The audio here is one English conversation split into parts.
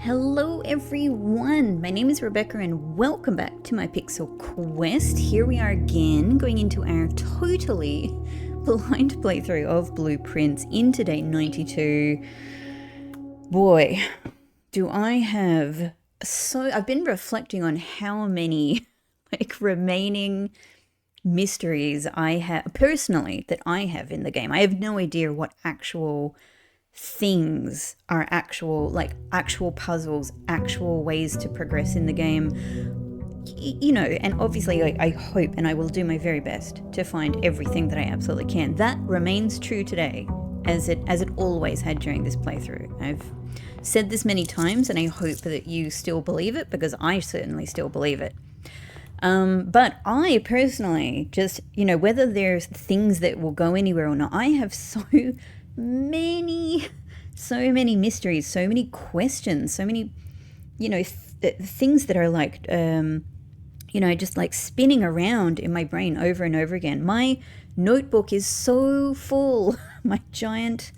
Hello everyone, my name is Rebecca and welcome back to my Pixel Quest. Here we are again, going into our totally blind playthrough of Blueprints into day 92. Boy, do I have I've been reflecting on how many remaining mysteries I have personally that I have in the game. I have no idea what actual things are actual puzzles, actual ways to progress in the game, and obviously I hope and I will do my very best to find everything that I absolutely can. That remains true today as it always had during this playthrough. I've said this many times and I hope that you still believe it, because I certainly still believe it. But I personally just, whether there's things that will go anywhere or not, I have so many mysteries, so many questions, so many, things that are just like spinning around in my brain over and over again. My notebook is so full. My giant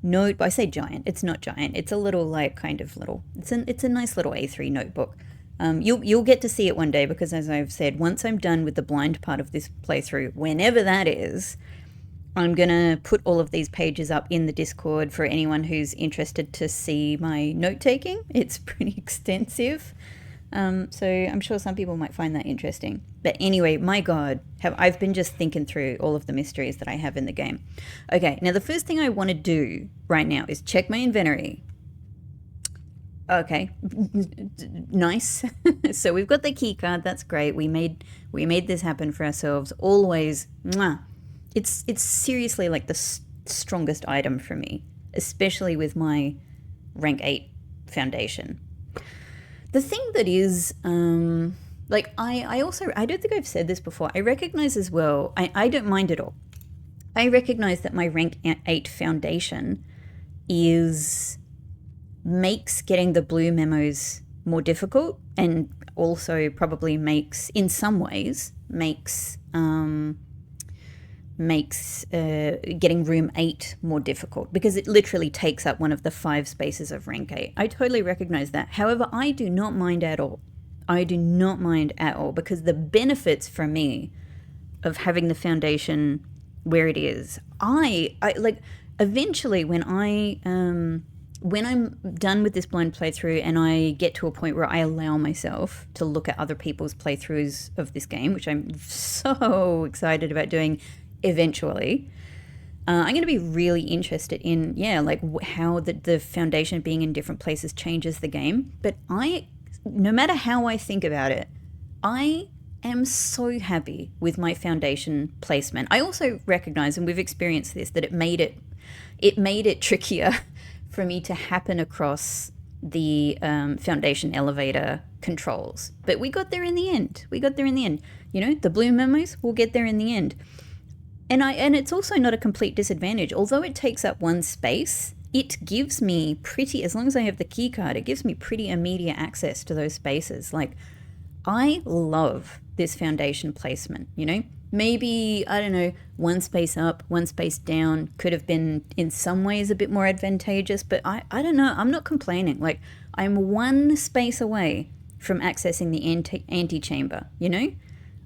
note, I say giant, it's not giant. It's a little it's a nice little A3 notebook. You'll get to see it one day, because as I've said, once I'm done with the blind part of this playthrough, whenever that is, I'm going to put all of these pages up in the Discord for anyone who's interested to see my note-taking. It's pretty extensive, so I'm sure some people might find that interesting. But anyway, my God, I've been just thinking through all of the mysteries that I have in the game. Okay, now the first thing I want to do right now is check my inventory. Okay, nice. So we've got the key card. That's great. We made this happen for ourselves. Always, mwah. It's seriously like the strongest item for me, especially with my rank 8 foundation. The thing that is, I don't think I've said this before. I recognize as well, I don't mind at all. I recognize that my rank 8 foundation makes getting the blue memos more difficult, and also probably makes getting room 8 more difficult, because it literally takes up one of the 5 spaces of rank 8. I totally recognize that. However, I do not mind at all. Because the benefits for me of having the foundation where it is, I eventually when I'm done with this blind playthrough and I get to a point where I allow myself to look at other people's playthroughs of this game, which I'm so excited about doing eventually, I'm going to be really interested in, how the foundation being in different places changes the game. But no matter how I think about it, I am so happy with my foundation placement. I also recognize, and we've experienced this, that it made it trickier for me to happen across the foundation elevator controls. But we got there in the end. The blue memos, we'll get there in the end. And it's also not a complete disadvantage. Although it takes up 1 space, it gives me as long as I have the key card, it gives me pretty immediate access to those spaces. I love this foundation placement, Maybe, I don't know, 1 space up, 1 space down could have been in some ways a bit more advantageous, but I don't know. I'm not complaining. I'm 1 space away from accessing the antechamber,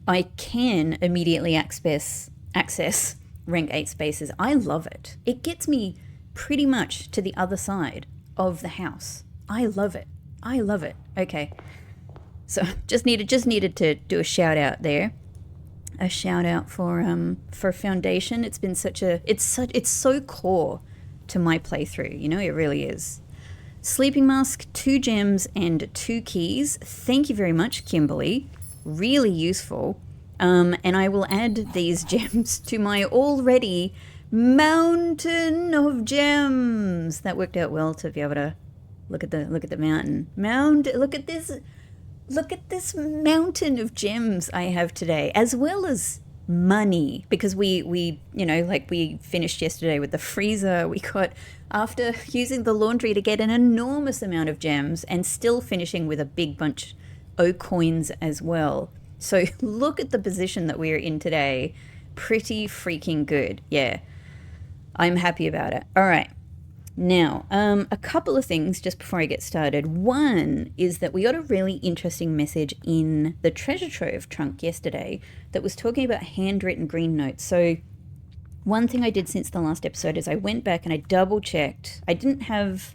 I can immediately access rank 8 spaces. I love it. It gets me pretty much to the other side of the house. I love it. Okay. So just needed to do a shout out there. A shout out for foundation. It's been it's so core to my playthrough, it really is. Sleeping mask, 2 gems and 2 keys. Thank you very much, Kimberly. Really useful. And I will add these gems to my already mountain of gems. That worked out well to be able to look at the mountain. Look at this mountain of gems I have today, as well as money, because we finished yesterday with the freezer. We got, after using the laundry to get an enormous amount of gems and still finishing with a big bunch of coins as well. So look at the position that we're in today. Pretty freaking good. Yeah, I'm happy about it. All right. Now, a couple of things just before I get started. One is that we got a really interesting message in the treasure trove trunk yesterday that was talking about handwritten green notes. So one thing I did since the last episode is I went back and I double checked. I didn't have,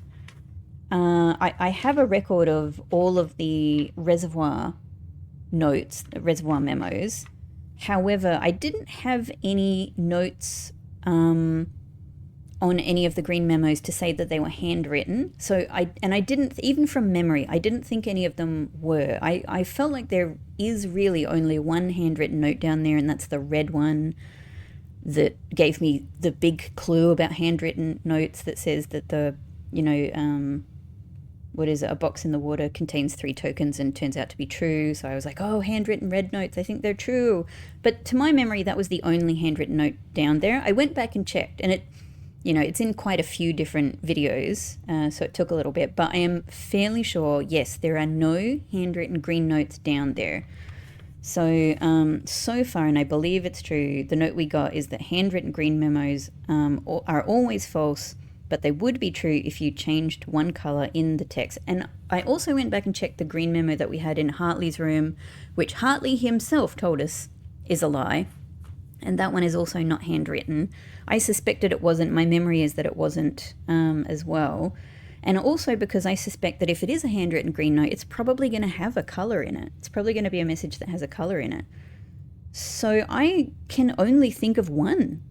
I have a record of all of the reservoir notes, the reservoir memos. However, I didn't have any notes on any of the green memos to say that they were handwritten. So I didn't, even from memory, I didn't think any of them were. I felt like there is really only one handwritten note down there, and that's the red one that gave me the big clue about handwritten notes that says that the, what is it, a box in the water contains 3 tokens and turns out to be true. So I was like, oh, handwritten red notes, I think they're true. But to my memory, that was the only handwritten note down there. I went back and checked, and it's in quite a few different videos, so it took a little bit, but I am fairly sure, yes, there are no handwritten green notes down there. So, so far, and I believe it's true, the note we got is that handwritten green memos are always false, but they would be true if you changed one color in the text. And I also went back and checked the green memo that we had in Hartley's room, which Hartley himself told us is a lie. And that one is also not handwritten. I suspected it wasn't. My memory is that it wasn't as well. And also because I suspect that if it is a handwritten green note, it's probably going to have a color in it. It's probably going to be a message that has a color in it. So I can only think of one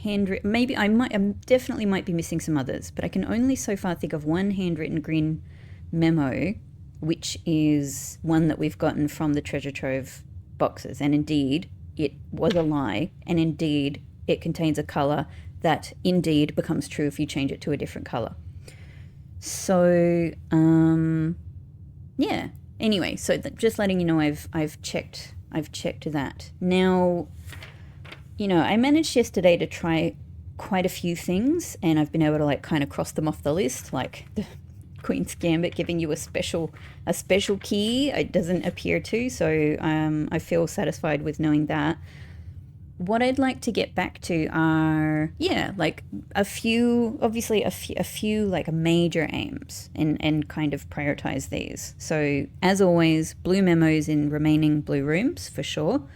handwritten. Maybe I definitely might be missing some others, but I can only so far think of one handwritten green memo, which is one that we've gotten from the treasure trove boxes. And indeed, it was a lie, and indeed it contains a color that indeed becomes true if you change it to a different color. So yeah, anyway, so just letting you know, I've checked that. Now, I managed yesterday to try quite a few things, and I've been able to kind of cross them off the list, like the Queen's Gambit giving you a special key. It doesn't appear to, so I feel satisfied with knowing that. What I'd like to get back to are a few major aims, and kind of prioritize these. So as always, blue memos in remaining blue rooms for sure.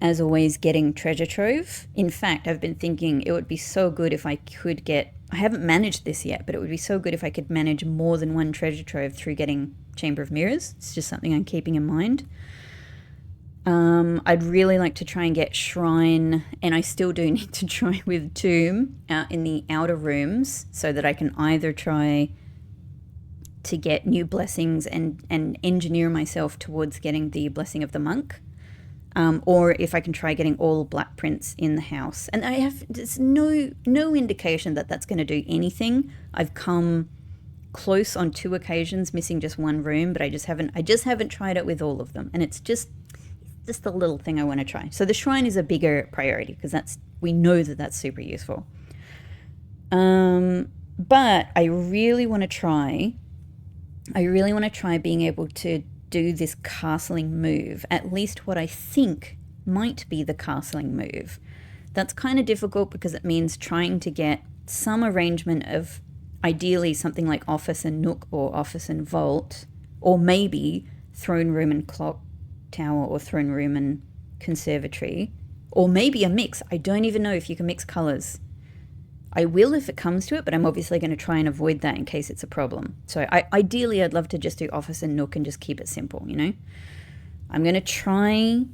As always, getting treasure trove. In fact, I've been thinking it would be so good if I could get, I haven't managed this yet, but it would be so good if I could manage more than one treasure trove through getting Chamber of Mirrors. It's just something I'm keeping in mind. I'd really like to try and get Shrine, and I still do need to try with Tomb out in the outer rooms so that I can either try to get new blessings and engineer myself towards getting the Blessing of the Monk. Or if I can try getting all black prints in the house. And there's no indication that that's going to do anything. I've come close on 2 occasions, missing just one room, but I just haven't tried it with all of them. And it's just a little thing I want to try. So the Shrine is a bigger priority because we know that that's super useful. But I really want to try being able to do this castling move, at least what I think might be the castling move. That's kind of difficult because it means trying to get some arrangement of ideally something like office and nook or office and vault, or maybe throne room and clock tower or throne room and conservatory, or maybe a mix. I don't even know if you can mix colors. I will if it comes to it, but I'm obviously going to try and avoid that in case it's a problem. So ideally, I'd love to just do office and nook and just keep it simple, I'm going to try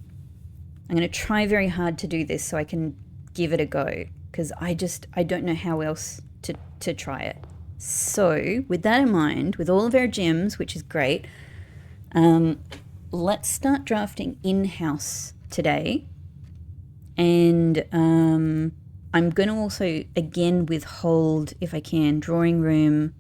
very hard to do this so I can give it a go, because I don't know how else to try it. So with that in mind, with all of our gems, which is great, let's start drafting in-house today. And I'm going to also, again, withhold, if I can, drawing room,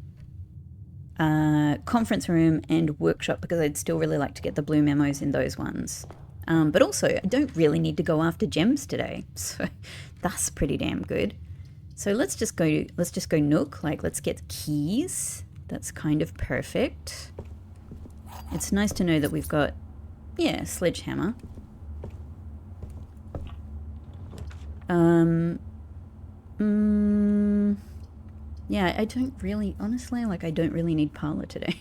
conference room, and workshop, because I'd still really like to get the blue memos in those ones. But also, I don't really need to go after gems today, so that's pretty damn good. So let's just go Nook, let's get keys. That's kind of perfect. It's nice to know that we've got, sledgehammer. Yeah, I don't really, honestly, like I don't really need parlor today.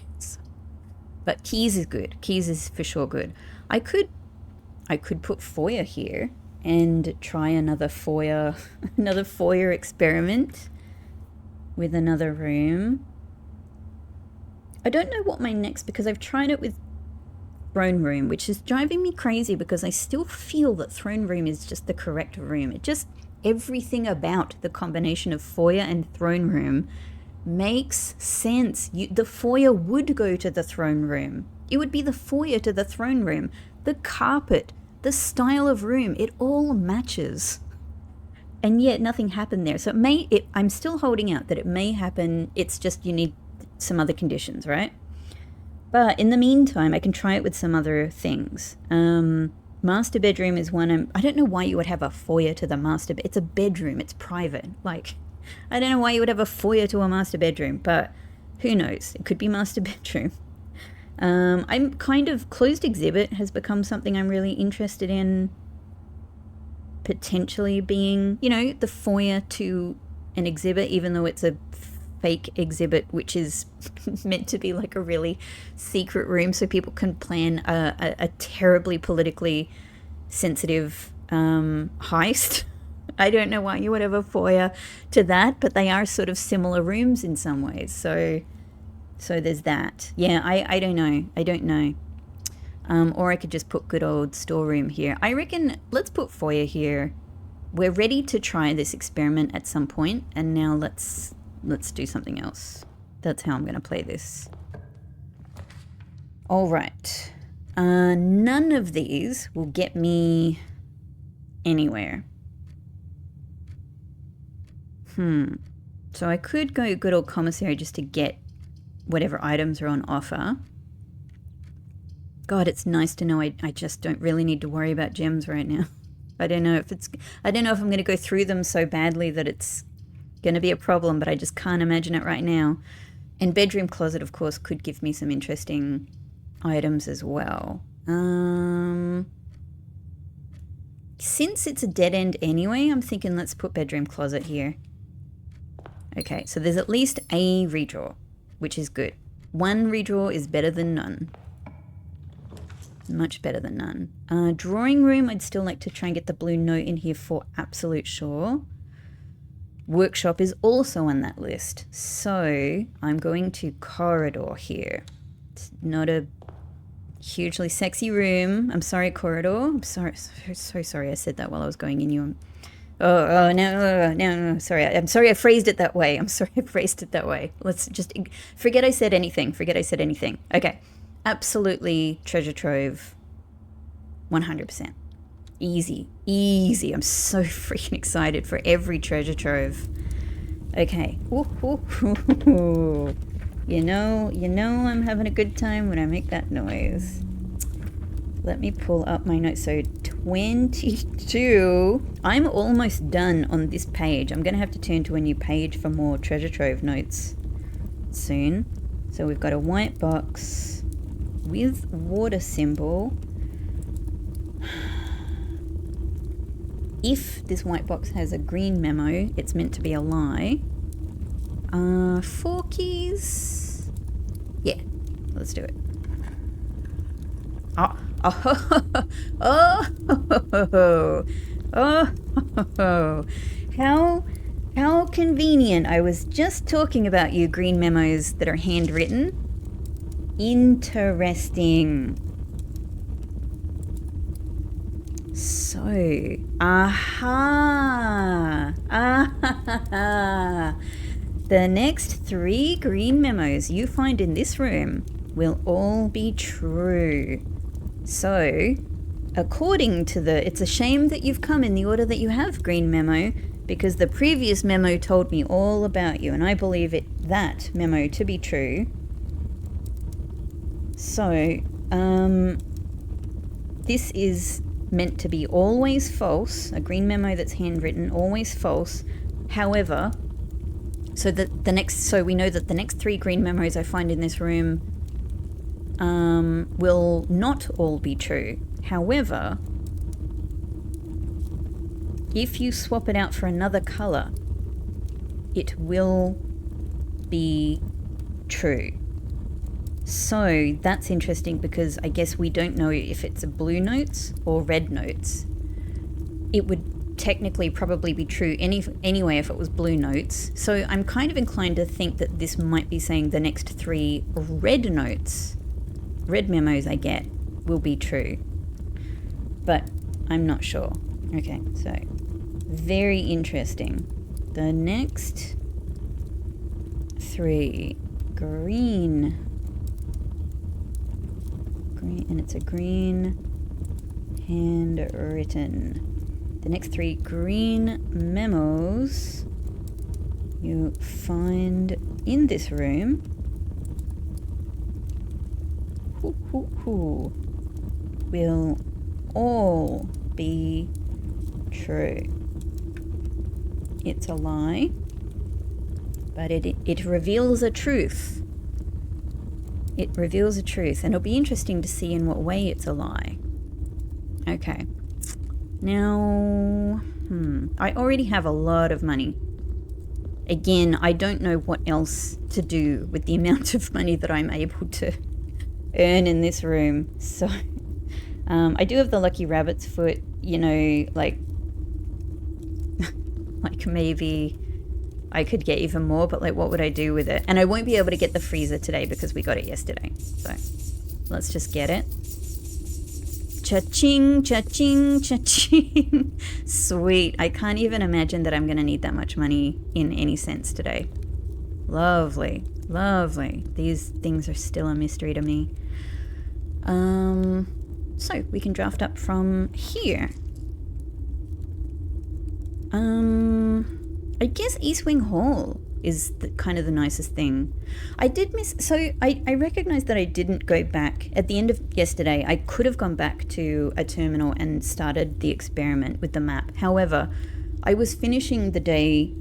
But keys is good. Keys is for sure good. I could put foyer here and try another foyer another foyer experiment with another room. I don't know what my next, because I've tried it with throne room, which is driving me crazy because I still feel that throne room is just the correct room. It just, everything about the combination of foyer and throne room makes sense. The foyer would go to the throne room. It would be the foyer to the throne room. The carpet, the style of room, it all matches. And yet nothing happened there. So I'm still holding out that it may happen. It's just you need some other conditions, right? But in the meantime, I can try it with some other things. Master bedroom is one. I don't know why you would have a foyer to the master. It's a bedroom. It's private. Like, I don't know why you would have a foyer to a master bedroom, but who knows? It could be master bedroom. I'm kind of, closed exhibit has become something I'm really interested in potentially being, you know, the foyer to an exhibit, even though it's a fake exhibit, which is meant to be like a really secret room so people can plan a terribly politically sensitive heist. I don't know why you would have a foyer to that, but they are sort of similar rooms in some ways. So there's that. Yeah, I don't know. Or I could just put good old storeroom here. I reckon let's put foyer here. We're ready to try this experiment at some point, and now let's do something else. That's how I'm going to play this. All right. None of these will get me anywhere. So I could go good old commissary just to get whatever items are on offer. God, it's nice to know I just don't really need to worry about gems right now. I don't know if I'm going to go through them so badly that it's going to be a problem, but I just can't imagine it right now. And bedroom closet, of course, could give me some interesting items as well. Since it's a dead end anyway, I'm thinking let's put bedroom closet here. Okay, so there's at least a redraw, which is good. One redraw is better than none. Much better than none. Drawing room, I'd still like to try and get the blue note in here for absolute sure. Workshop is also on that list. So I'm going to corridor here. It's not a hugely sexy room. I'm sorry, corridor. I'm sorry. So sorry I said that while I was going in you. No. Sorry. I'm sorry I phrased it that way. Let's just forget I said anything. Okay. Absolutely treasure trove. 100%. Easy. I'm so freaking excited for every treasure trove. Okay. You know I'm having a good time when I make that noise. Let me pull up my notes. So 22. I'm almost done on this page. I'm going to have to turn to a new page for more treasure trove notes soon. So we've got a white box with water symbol. If this white box has a green memo, it's meant to be a lie. 4 keys. Yeah, let's do it. How convenient. I was just talking about you green memos that are handwritten. Interesting. So, the next 3 green memos you find in this room will all be true. So, according to it's a shame that you've come in the order that you have, green memo, because the previous memo told me all about you, and I believe that memo to be true. So, this is meant to be always false, a green memo that's handwritten, always false. However, so we know that the next 3 green memos I find in this room will not all be true. However, if you swap it out for another color, it will be true. So that's interesting because I guess we don't know if it's a blue notes or red notes. It would technically probably be true anyway if it was blue notes. So I'm kind of inclined to think that this might be saying the next 3 red notes, red memos I get, will be true. But I'm not sure. Okay, so very interesting. The next 3 green, and it's a green handwritten. The next 3 green memos you find in this room will all be true. It's a lie, but it reveals a truth. It reveals a truth, and it'll be interesting to see in what way it's a lie. Okay. Now, I already have a lot of money. Again, I don't know what else to do with the amount of money that I'm able to earn in this room. So, I do have the lucky rabbit's foot, you know, like maybe I could get even more, but like what would I do with it? And I won't be able to get the freezer today because we got it yesterday. So let's just get it. Cha-ching, cha-ching, cha-ching. Sweet. I can't even imagine that I'm going to need that much money in any sense today. Lovely. Lovely. These things are still a mystery to me. So we can draft up from here. I guess East Wing Hall is kind of the nicest thing. I did miss, so I recognize that I didn't go back. At the end of yesterday, I could have gone back to a terminal and started the experiment with the map. However, I was finishing the day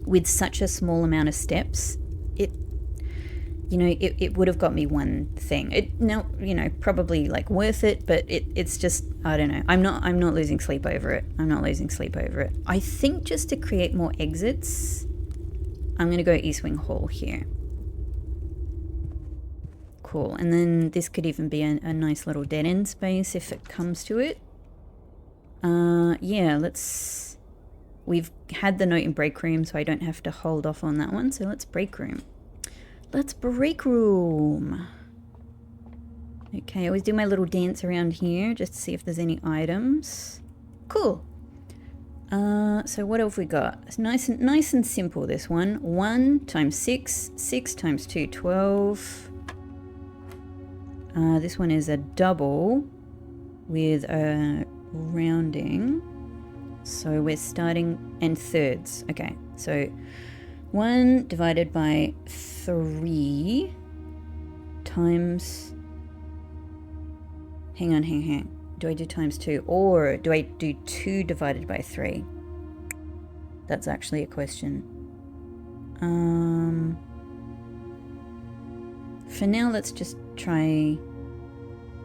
with such a small amount of steps. It would have got me one thing. Probably like worth it, but it's just, I don't know. I'm not losing sleep over it. I think just to create more exits, I'm going to go East Wing Hall here. Cool. And then this could even be a nice little dead end space if it comes to it. Yeah, we've had the note in break room, so I don't have to hold off on that one. So let's break room. Let's break room. Okay, I always do my little dance around here just to see if there's any items. Cool. So what have we got? It's nice and simple, this one. 1 times 6, 6 times 2, 12. This one is a double with a rounding. So we're starting, and thirds. Okay, so 1 divided by 3 times, hang on. Do I do times 2 or do I do 2 divided by 3? That's actually a question. For now, let's just try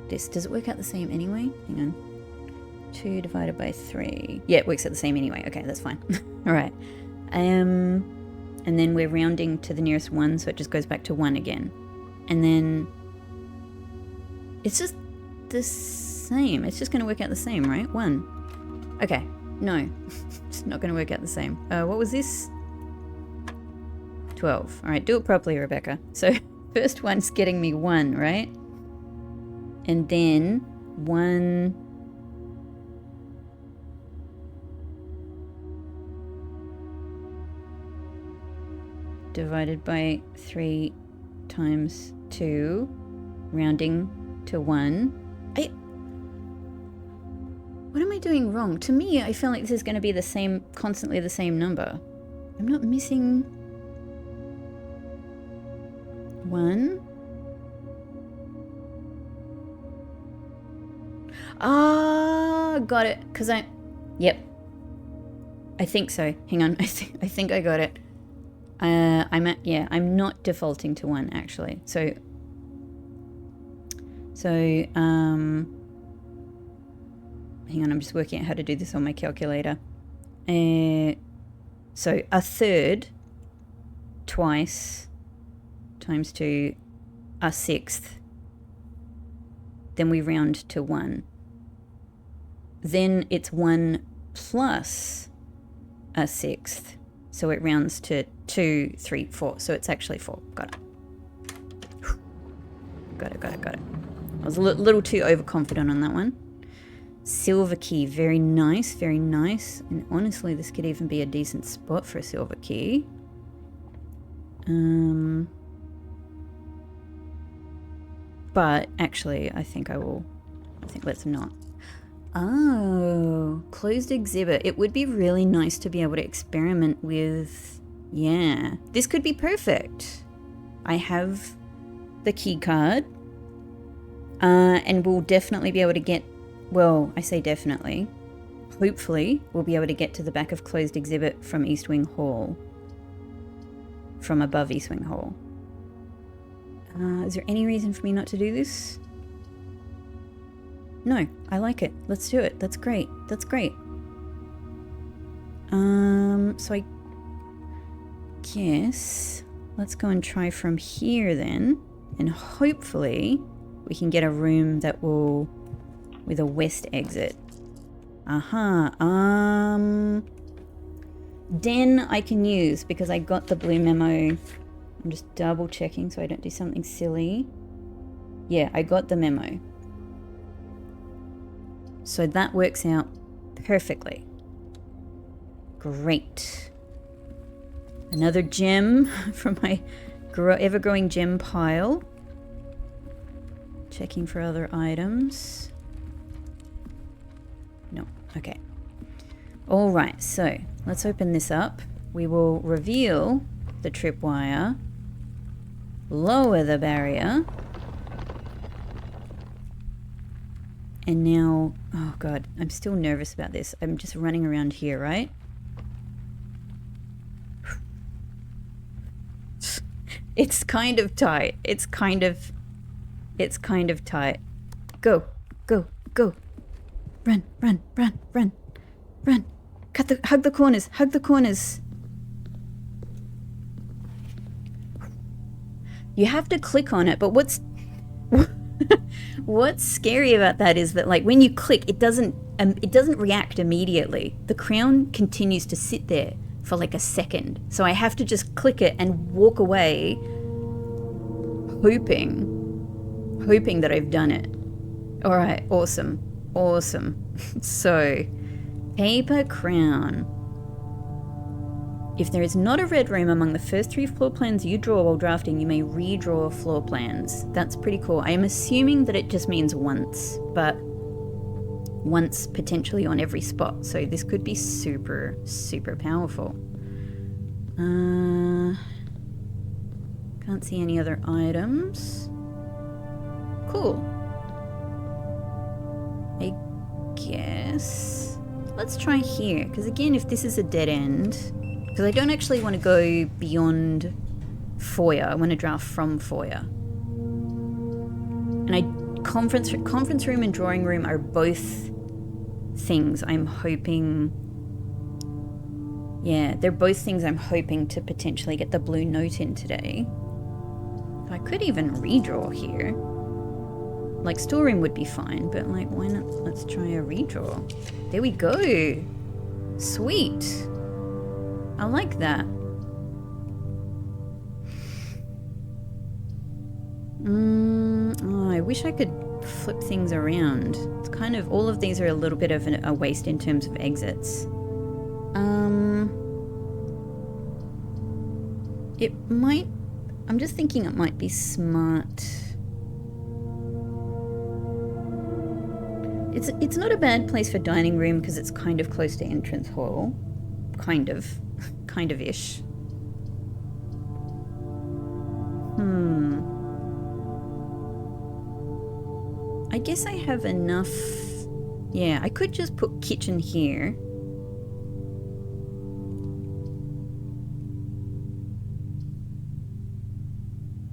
this. Does it work out the same anyway? Hang on. 2 divided by 3. Yeah, it works out the same anyway. Okay, that's fine. All right. And then we're rounding to the nearest 1, so it just goes back to 1 again. And then it's just the same. It's just going to work out the same, right? 1. Okay. No. It's not going to work out the same. What was this? 12. All right, do it properly, Rebecca. So first one's getting me 1, right? And then 1... divided by 3 times 2, rounding to 1. What am I doing wrong? To me, I feel like this is going to be the same, constantly the same number. I'm not missing 1. Ah, got it. Yep. I think so. Hang on. I think I got it. I'm not defaulting to 1 actually. So, hang on, I'm just working out how to do this on my calculator. So a third twice times 2, a 1/6. Then we round to 1. Then it's 1 plus a 1/6. So it rounds to 2, 3, 4. So it's actually 4. Got it. Got it. I was a little too overconfident on that one. Silver key. Very nice, very nice. And honestly, this could even be a decent spot for a silver key. But actually, I think let's not. Oh, closed exhibit. It would be really nice to be able to experiment with, yeah. This could be perfect. I have the key card. And we'll definitely be able to get, well, I say definitely. Hopefully, we'll be able to get to the back of closed exhibit from East Wing Hall. From above East Wing Hall. Is there any reason for me not to do this? No, I like it. Let's do it. That's great. That's great. So I guess let's go and try from here then. And hopefully we can get a room that will, with a west exit. Den I can use because I got the blue memo. I'm just double checking so I don't do something silly. Yeah, I got the memo. So that works out perfectly. Great. Another gem from my ever-growing gem pile. Checking for other items. No, okay. All right, so let's open this up. We will reveal the tripwire, lower the barrier, and now, oh God, I'm still nervous about this. I'm just running around here, right? It's kind of tight. It's kind of tight. Go, go, go. Run, run, run, run, run. Hug the corners, hug the corners. You have to click on it, but what's scary about that is that, like, when you click, it doesn't react immediately. The crown continues to sit there for like a second. So I have to just click it and walk away, hoping that I've done it. All right, awesome. So, paper crown. If there is not a red room among the first 3 floor plans you draw while drafting, you may redraw floor plans. That's pretty cool. I am assuming that it just means once, but once potentially on every spot. So this could be super, super powerful. Can't see any other items. Cool. I guess let's try here, because again, if this is a dead end, because I don't actually want to go beyond foyer. I want to draft from foyer. And conference room and drawing room are both things I'm hoping. Yeah, they're both things I'm hoping to potentially get the blue note in today. I could even redraw here. Like, storeroom would be fine, but like, why not? Let's try a redraw. There we go. Sweet. I like that. Oh, I wish I could flip things around. It's kind of, all of these are a little bit of a waste in terms of exits. It might, I'm just thinking it might be smart. It's not a bad place for dining room because it's kind of close to entrance hall. Kind of-ish. I guess I have enough. Yeah, I could just put kitchen here.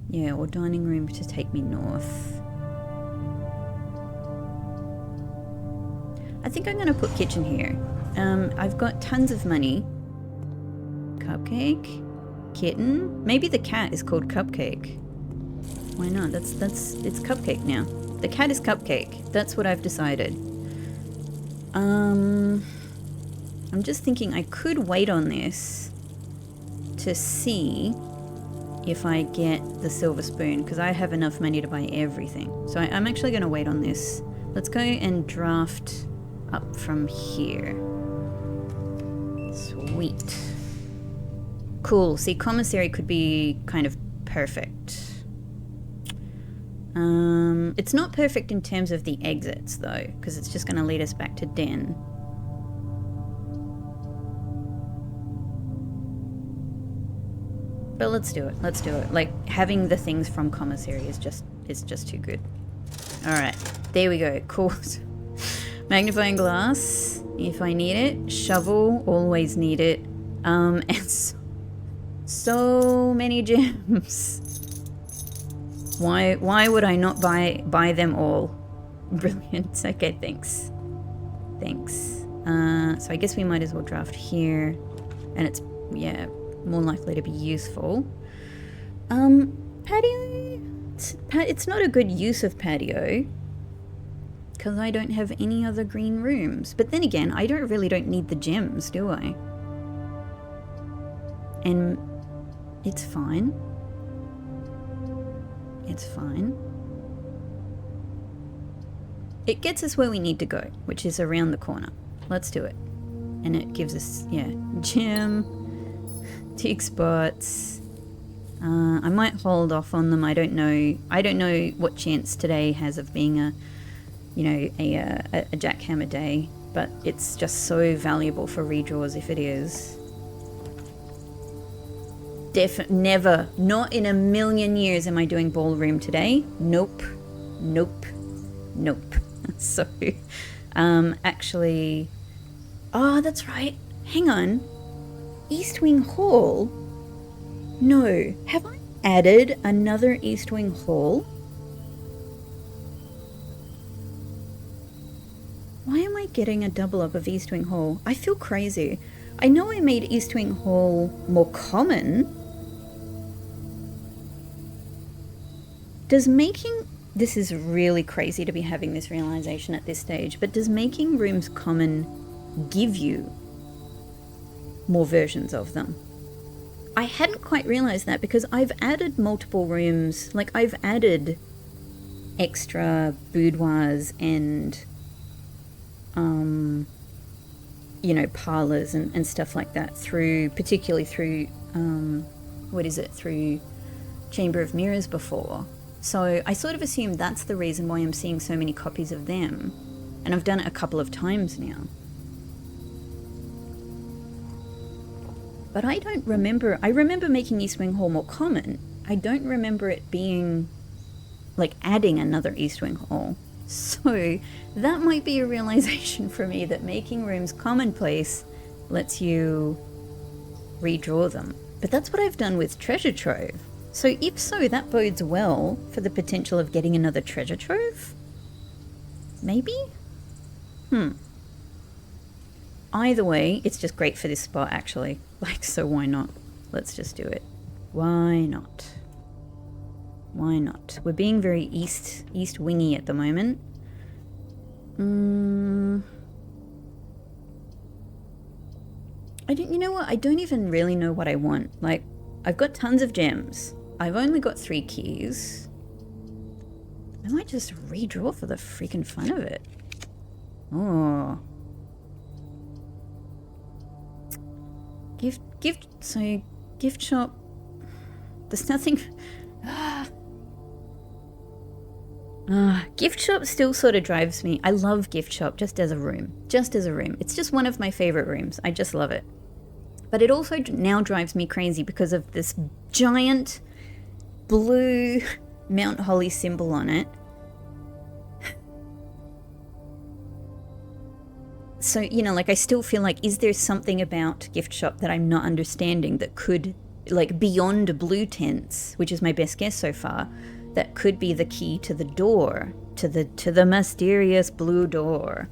Yeah, or dining room to take me north. I think I'm going to put kitchen here. I've got tons of money. Cupcake. Kitten? Maybe the cat is called Cupcake. Why not? It's Cupcake now. The cat is Cupcake. That's what I've decided. I'm just thinking I could wait on this to see if I get the silver spoon, because I have enough money to buy everything. So I'm actually going to wait on this. Let's go and draft up from here. Sweet. Cool. See, commissary could be kind of perfect. It's not perfect in terms of the exits though, because it's just going to lead us back to den. But let's do it. Let's do it. Like, having the things from commissary is just too good. All right, there we go. Cool. Magnifying glass, if I need it. Shovel, always need it. And so many gems. Why would I not buy them all? Brilliant. Okay, thanks. Thanks. So I guess we might as well draft here, and it's, yeah, more likely to be useful. Patio. It's not a good use of patio because I don't have any other green rooms. But then again, I really don't need the gems, do I? And it's fine. It's fine. It gets us where we need to go, which is around the corner. Let's do it. And it gives us, yeah, gem, tick spots. I might hold off on them. I don't know what chance today has of being a jackhammer day, but it's just so valuable for redraws if it is. Never, not in a million years am I doing ballroom today. Nope. So, actually, oh, that's right. Hang on. East Wing Hall? No. Have I added another East Wing Hall? Why am I getting a double up of East Wing Hall? I feel crazy. I know I made East Wing Hall more common. This is really crazy to be having this realization at this stage, but does making rooms common give you more versions of them? I hadn't quite realized that because I've added multiple rooms, like I've added extra boudoirs and parlors and stuff like that particularly through through Chamber of Mirrors before. So I sort of assume that's the reason why I'm seeing so many copies of them. And I've done it a couple of times now. But I don't remember. I remember making East Wing Hall more common. I don't remember it being, like, adding another East Wing Hall. So that might be a realization for me that making rooms commonplace lets you redraw them. But that's what I've done with Treasure Trove. So if so, that bodes well for the potential of getting another treasure trove? Maybe? Either way, it's just great for this spot, actually. Like, so why not? Let's just do it. Why not? Why not? We're being very east wingy at the moment. You know what? I don't even really know what I want. Like, I've got tons of gems. I've only got 3 keys. I might just redraw for the freaking fun of it. Oh. Gift shop. There's nothing. Gift shop still sort of drives me. I love gift shop just as a room. It's just one of my favorite rooms. I just love it. But it also now drives me crazy because of this giant blue Mount Holly symbol on it. So, like, I still feel like, is there something about gift shop that I'm not understanding that could, like, beyond blue tents, which is my best guess so far, that could be the key to the door, to the mysterious blue door.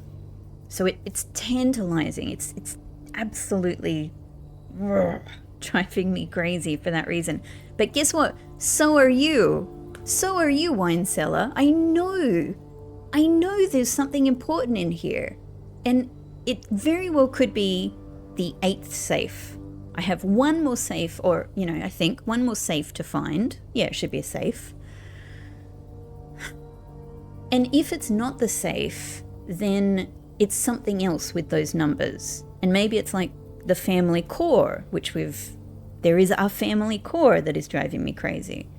So it's tantalizing. It's absolutely driving me crazy for that reason. But guess what? So are you. So are you, wine cellar. I know there's something important in here. And it very well could be the 8th safe. I have one more safe, or, you know, I think one more safe to find. Yeah, it should be a safe. And if it's not the safe, then it's something else with those numbers. And maybe it's like the family core, which there is a family core that is driving me crazy.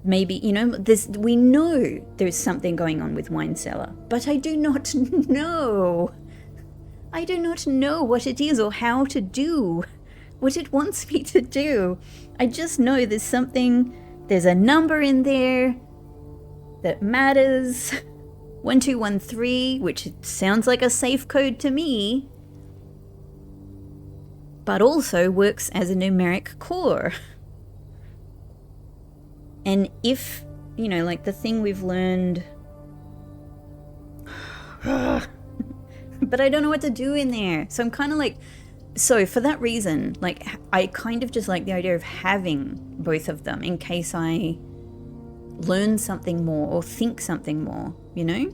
Maybe, you know, we know there's something going on with wine cellar, but I do not know. I do not know what it is or how to do what it wants me to do. I just know there's a number in there that matters. 1213, which sounds like a safe code to me, but also works as a numeric core. And if, you know, like the thing we've learned, but I don't know what to do in there. So I'm kind of like, so for that reason, like I kind of just like the idea of having both of them in case I learn something more or think something more, you know?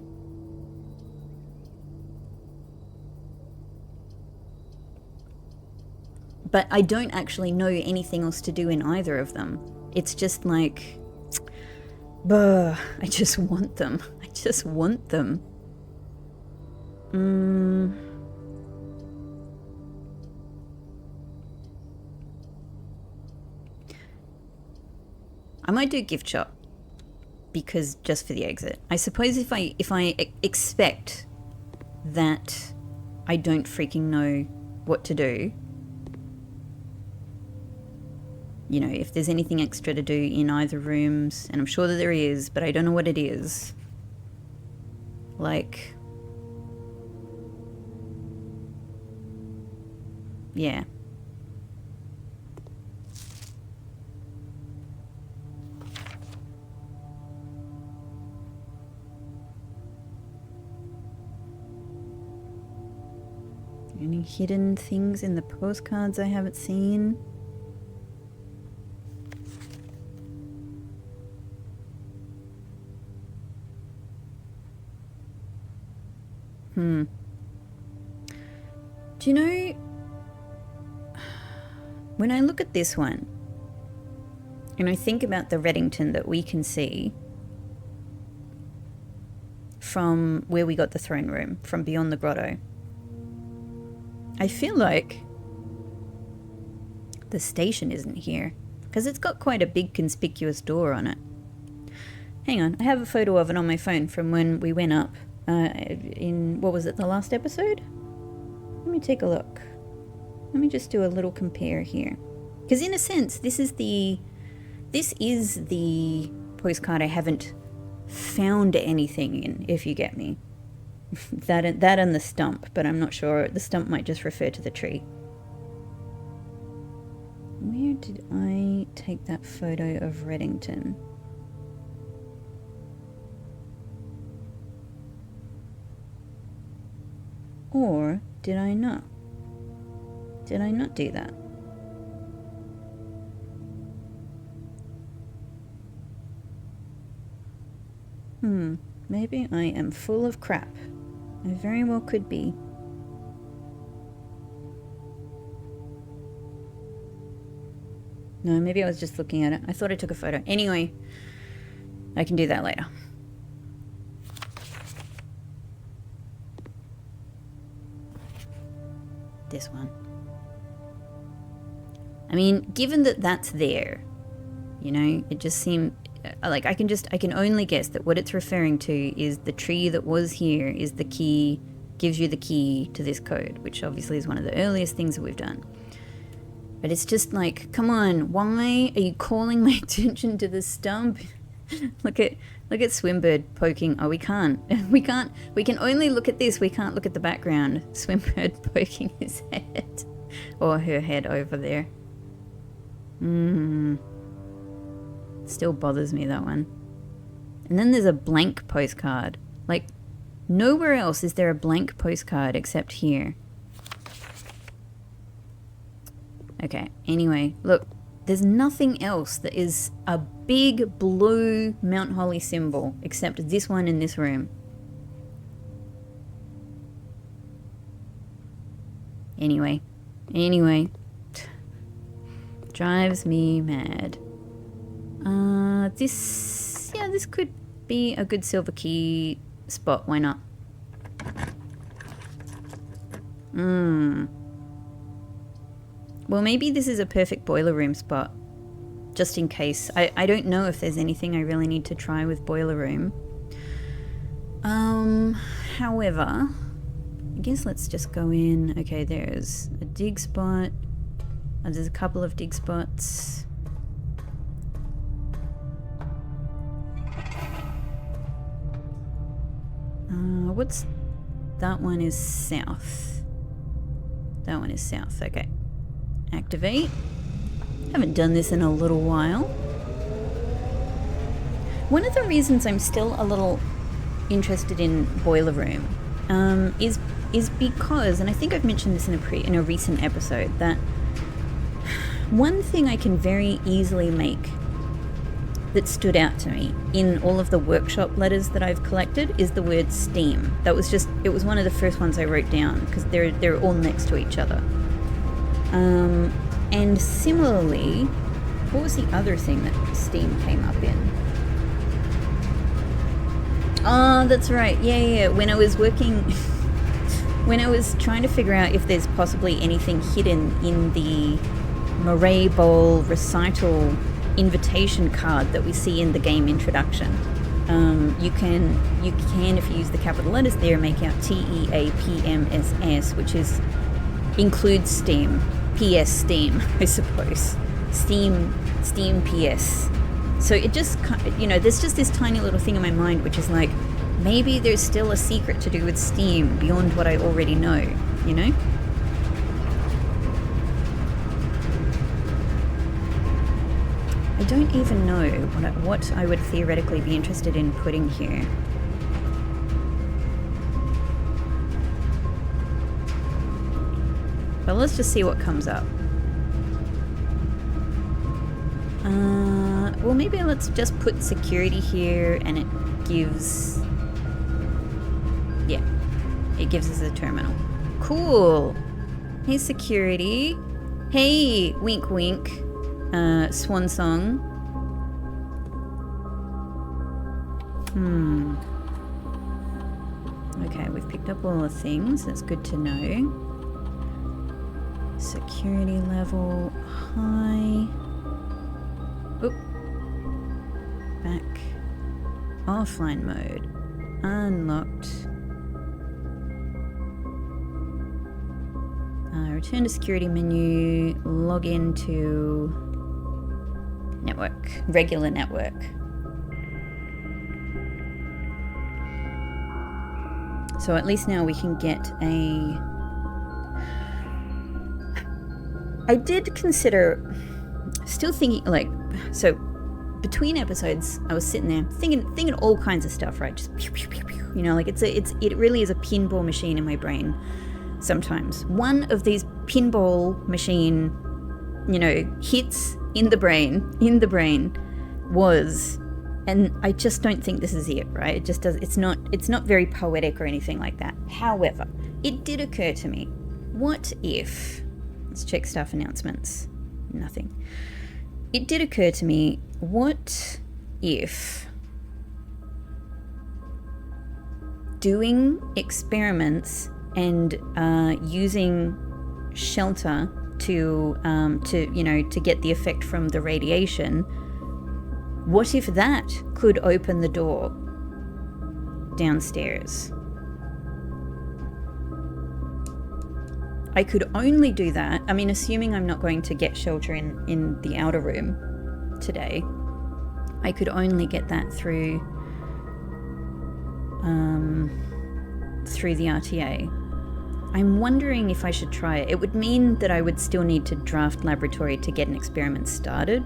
But I don't actually know anything else to do in either of them. It's just like, I just want them. I just want them. I might do gift shop, because just for the exit. I suppose if I expect that I don't freaking know what to do, you know, if there's anything extra to do in either rooms, and I'm sure that there is, but I don't know what it is. Like, yeah. Any hidden things in the postcards I haven't seen? Do you know, when I look at this one, and I think about the Reddington that we can see from where we got the throne room, from beyond the grotto, I feel like the station isn't here, because it's got quite a big conspicuous door on it. Hang on, I have a photo of it on my phone from when we went up in, what was it, the last episode? Let me take a look. Let me just do a little compare here. Because in a sense, this is the postcard I haven't found anything in, if you get me. that and the stump, but I'm not sure. The stump might just refer to the tree. Where did I take that photo of Reddington? Or did I not? Did I not do that? Maybe I am full of crap. I very well could be. No, maybe I was just looking at it. I thought I took a photo. Anyway, I can do that later. This one. I mean, given that that's there, you know, it just seemed like I can only guess that what it's referring to is the tree that was here is the key, gives you the key to this code, which obviously is one of the earliest things that we've done. But it's just like, come on, why are you calling my attention to the stump? Look at Swimbird poking. Oh, we can't. We can only look at this. We can't look at the background. Swimbird poking his head. Or her head over there. Still bothers me, that one. And then there's a blank postcard. Like, nowhere else is there a blank postcard except here. Okay, anyway, look, there's nothing else that is a big blue Mount Holly symbol except this one in this room. Anyway, drives me mad. This could be a good silver key spot. Why not? Well, maybe this is a perfect boiler room spot, just in case. I don't know if there's anything I really need to try with boiler room. However, I guess let's just go in. Okay, there's a dig spot. There's a couple of dig spots. What's... That one is south. That one is south, okay. Activate. Haven't done this in a little while. One of the reasons I'm still a little interested in boiler room is because, and I think I've mentioned this in a recent episode, that one thing I can very easily make that stood out to me in all of the workshop letters that I've collected is the word steam. That was just, it was one of the first ones I wrote down because they're all next to each other. And similarly, what was the other thing that steam came up in? Oh, that's right. Yeah. When I was working, when I was trying to figure out if there's possibly anything hidden in the Murray Bowl recital invitation card that we see in the game introduction. You can, if you use the capital letters there, make out TEAPMSS, which includes Steam. PS Steam, I suppose. Steam PS. So it just, there's just this tiny little thing in my mind which is like, maybe there's still a secret to do with Steam beyond what I already know, you know? I don't even know what I would theoretically be interested in putting here. But let's just see what comes up. Well, maybe let's just put security here and it gives... Yeah, it gives us a terminal. Cool. Hey, security. Hey, wink wink. Swan song. Okay, we've picked up all the things. That's good to know. Security level high. Oop. Back. Offline mode. Unlocked. Return to security menu. Log into network. Regular network. So at least now we can get a... I did consider, still thinking, like, so between episodes, I was sitting there thinking all kinds of stuff, right? Just pew, pew, pew, pew. You know, like it really is a pinball machine in my brain sometimes. One of these pinball machine, hits in the brain was, and I just don't think this is it, right? It just does, it's not very poetic or anything like that. However, it did occur to me, what if... Let's check staff announcements. Nothing. It did occur to me, what if doing experiments and using shelter to get the effect from the radiation, what if that could open the door downstairs? I could only do that, I mean, assuming I'm not going to get shelter in the outer room today, I could only get that through the RTA. I'm wondering if I should try it. It would mean that I would still need to draft laboratory to get an experiment started.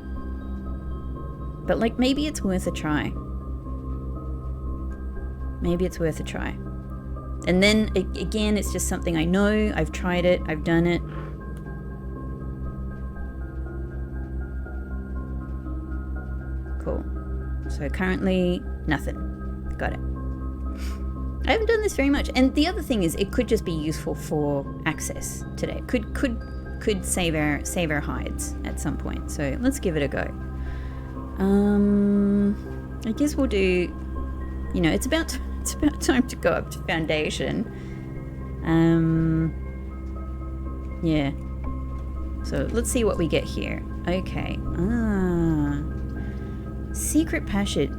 But, like, maybe it's worth a try. Maybe it's worth a try. And then, again, it's just something I know. I've tried it. I've done it. So currently, nothing. Got it. I haven't done this very much. And the other thing is, it could just be useful for access today. Could save our hides at some point. So let's give it a go. I guess we'll do, you know, it's about time to go up to foundation. Yeah. So let's see what we get here. Okay. Secret passage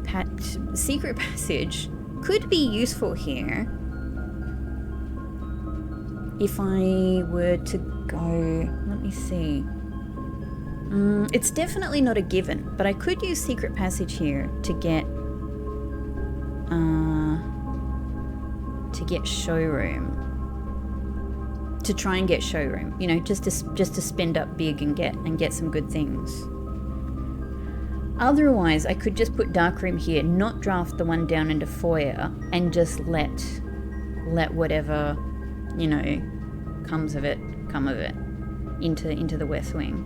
could be useful here if I were to go. Let me see. It's definitely not a given, but I could use secret passage here to get showroom. To try and get showroom, you know, just to spend up big and get some good things. Otherwise, I could just put darkroom here, not draft the one down into foyer, and just let whatever, you know, come of it into the west wing.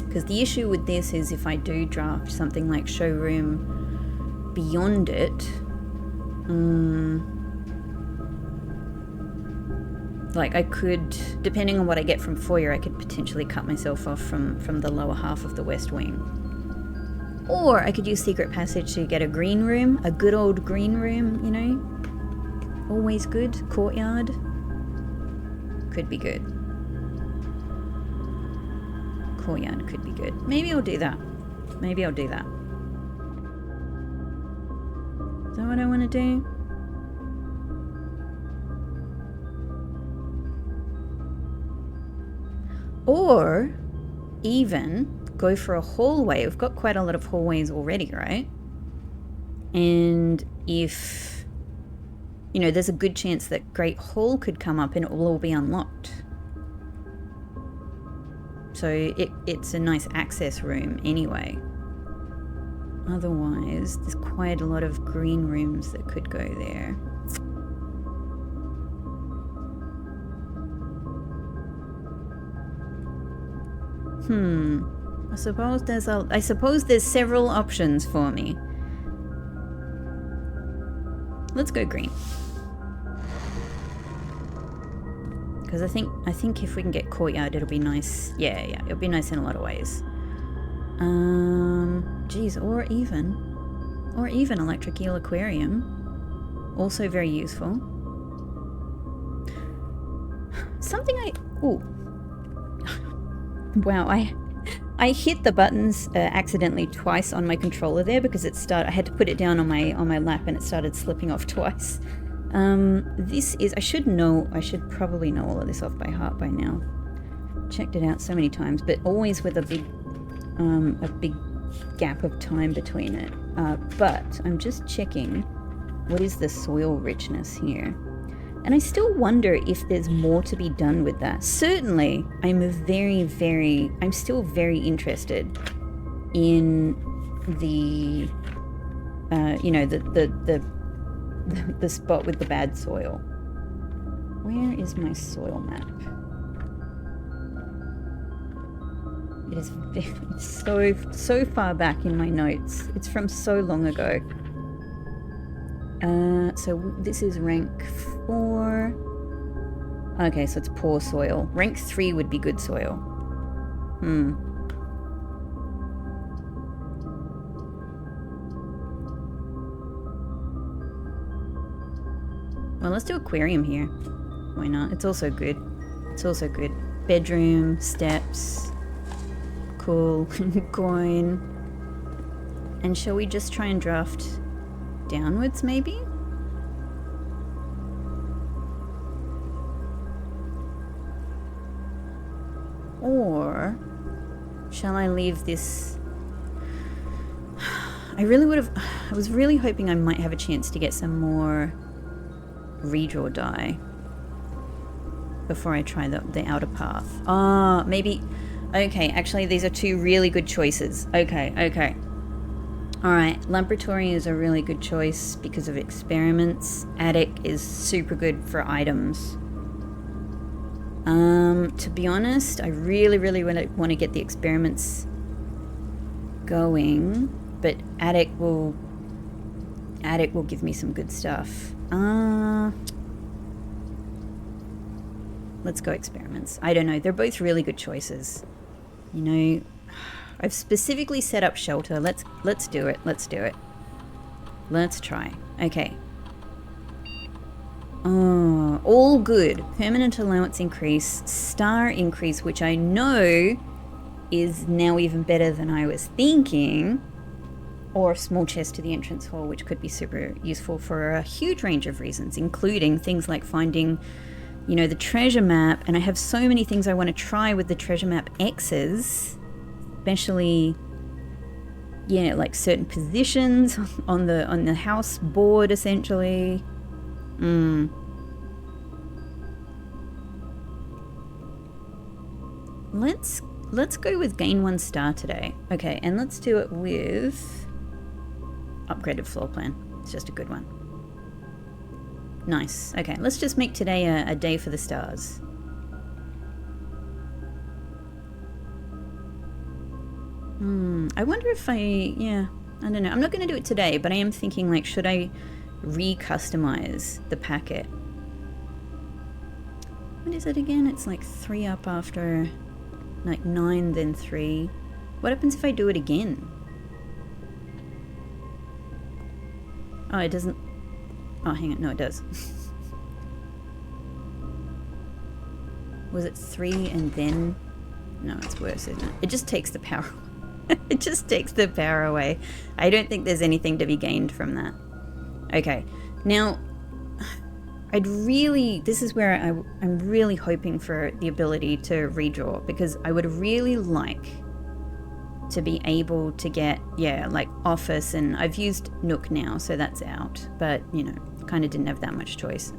Because the issue with this is if I do draft something like showroom beyond it, like I could, depending on what I get from foyer, I could potentially cut myself off from the lower half of the west wing. Or I could use secret passage to get a green room, a good old green room, you know. Always good. Courtyard. Could be good. Courtyard could be good. Maybe I'll do that. Maybe I'll do that. Is that what I want to do? Or even go for a hallway. We've got quite a lot of hallways already, right? And if, you know, there's a good chance that Great Hall could come up and it will all be unlocked. So it's a nice access room anyway. Otherwise, there's quite a lot of green rooms that could go there. I suppose there's several options for me. Let's go green. Because I think if we can get courtyard, it'll be nice. Yeah, it'll be nice in a lot of ways. Geez, or even electric eel aquarium, also very useful. Wow, I hit the buttons accidentally twice on my controller there because I had to put it down on my lap and it started slipping off twice. This is, I should probably know all of this off by heart by now. Checked it out so many times, but always with a big gap of time between it. But I'm just checking what is the soil richness here. And I still wonder if there's more to be done with that. Certainly, I'm still very interested in the, you know, the spot with the bad soil. Where is my soil map? It is so far back in my notes. It's from so long ago. So this is rank 4. Okay, so it's poor soil. Rank 3 would be good soil. Well, let's do aquarium here. Why not? It's also good. Bedroom, steps. Cool. Coin. And shall we just try and draft downwards, maybe? Or shall I leave this? I was really hoping I might have a chance to get some more redraw die before I try the outer path. Maybe. Okay, actually these are two really good choices. Okay. Alright, laboratory is a really good choice because of experiments. Attic is super good for items. To be honest, I really want to get the experiments going. But attic will give me some good stuff. Let's go experiments. I don't know. They're both really good choices. You know, I've specifically set up shelter. Let's do it. Let's do it. Let's try. Okay. Oh, all good. Permanent allowance increase, star increase, which I know is now even better than I was thinking. Or small chest to the entrance hall, which could be super useful for a huge range of reasons, including things like finding, you know, the treasure map. And I have so many things I want to try with the treasure map X's, especially, yeah, like certain positions on the house board, essentially. Let's go with gain 1 star today. Okay, and let's do it with upgraded floor plan. It's just a good one. Nice. Okay, let's just make today a day for the stars. I wonder if I don't know. I'm not going to do it today, but I am thinking, like, should I re-customize the packet? What is it again? It's like 3 up after, like 9, then 3. What happens if I do it again? Oh, it doesn't... Oh, hang on. No, it does. Was it 3 and then... No, it's worse, isn't it? It just takes the power. It just takes the power away. I don't think there's anything to be gained from that. Okay. Now, this is where I'm really hoping for the ability to redraw, because I would really like to be able to get, like office, and I've used Nook now, so that's out, but, you know, kind of didn't have that much choice.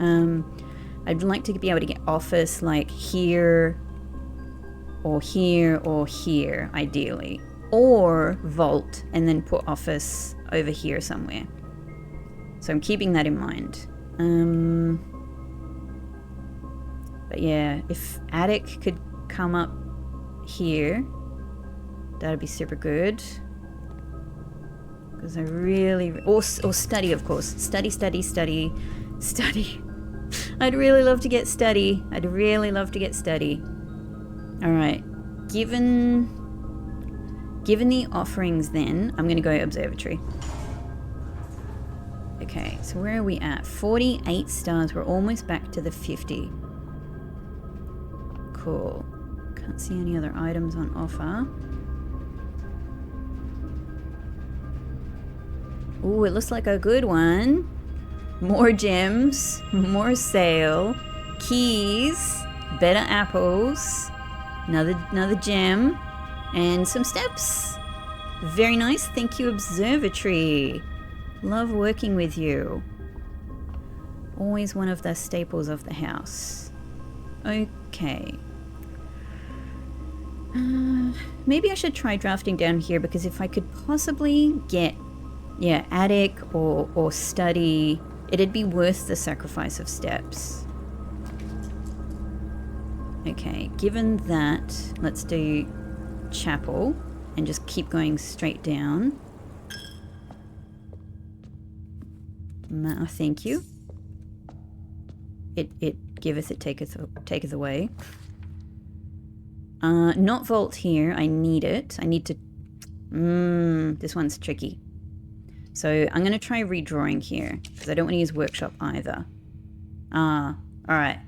I'd like to be able to get office like here, or here, or here, ideally. Or vault, and then put office over here somewhere. So I'm keeping that in mind. But yeah, if attic could come up here, that'd be super good. Because I really... Or study, of course. Study. I'd really love to get study. Alright. Given the offerings then, I'm going to go observatory. Okay, so where are we at? 48 stars. We're almost back to the 50. Cool. Can't see any other items on offer. Ooh, it looks like a good one. More gems, more sale, keys, better apples, another gem, and some steps. Very nice. Thank you, observatory. Love working with you. Always one of the staples of the house. Okay. Maybe I should try drafting down here, because if I could possibly get, attic or study, it'd be worth the sacrifice of steps. Okay, given that, let's do chapel and just keep going straight down. Thank you. It giveth, it taketh away. Not vault here. I need it. I need to... this one's tricky. So I'm going to try redrawing here, because I don't want to use workshop either. Alright.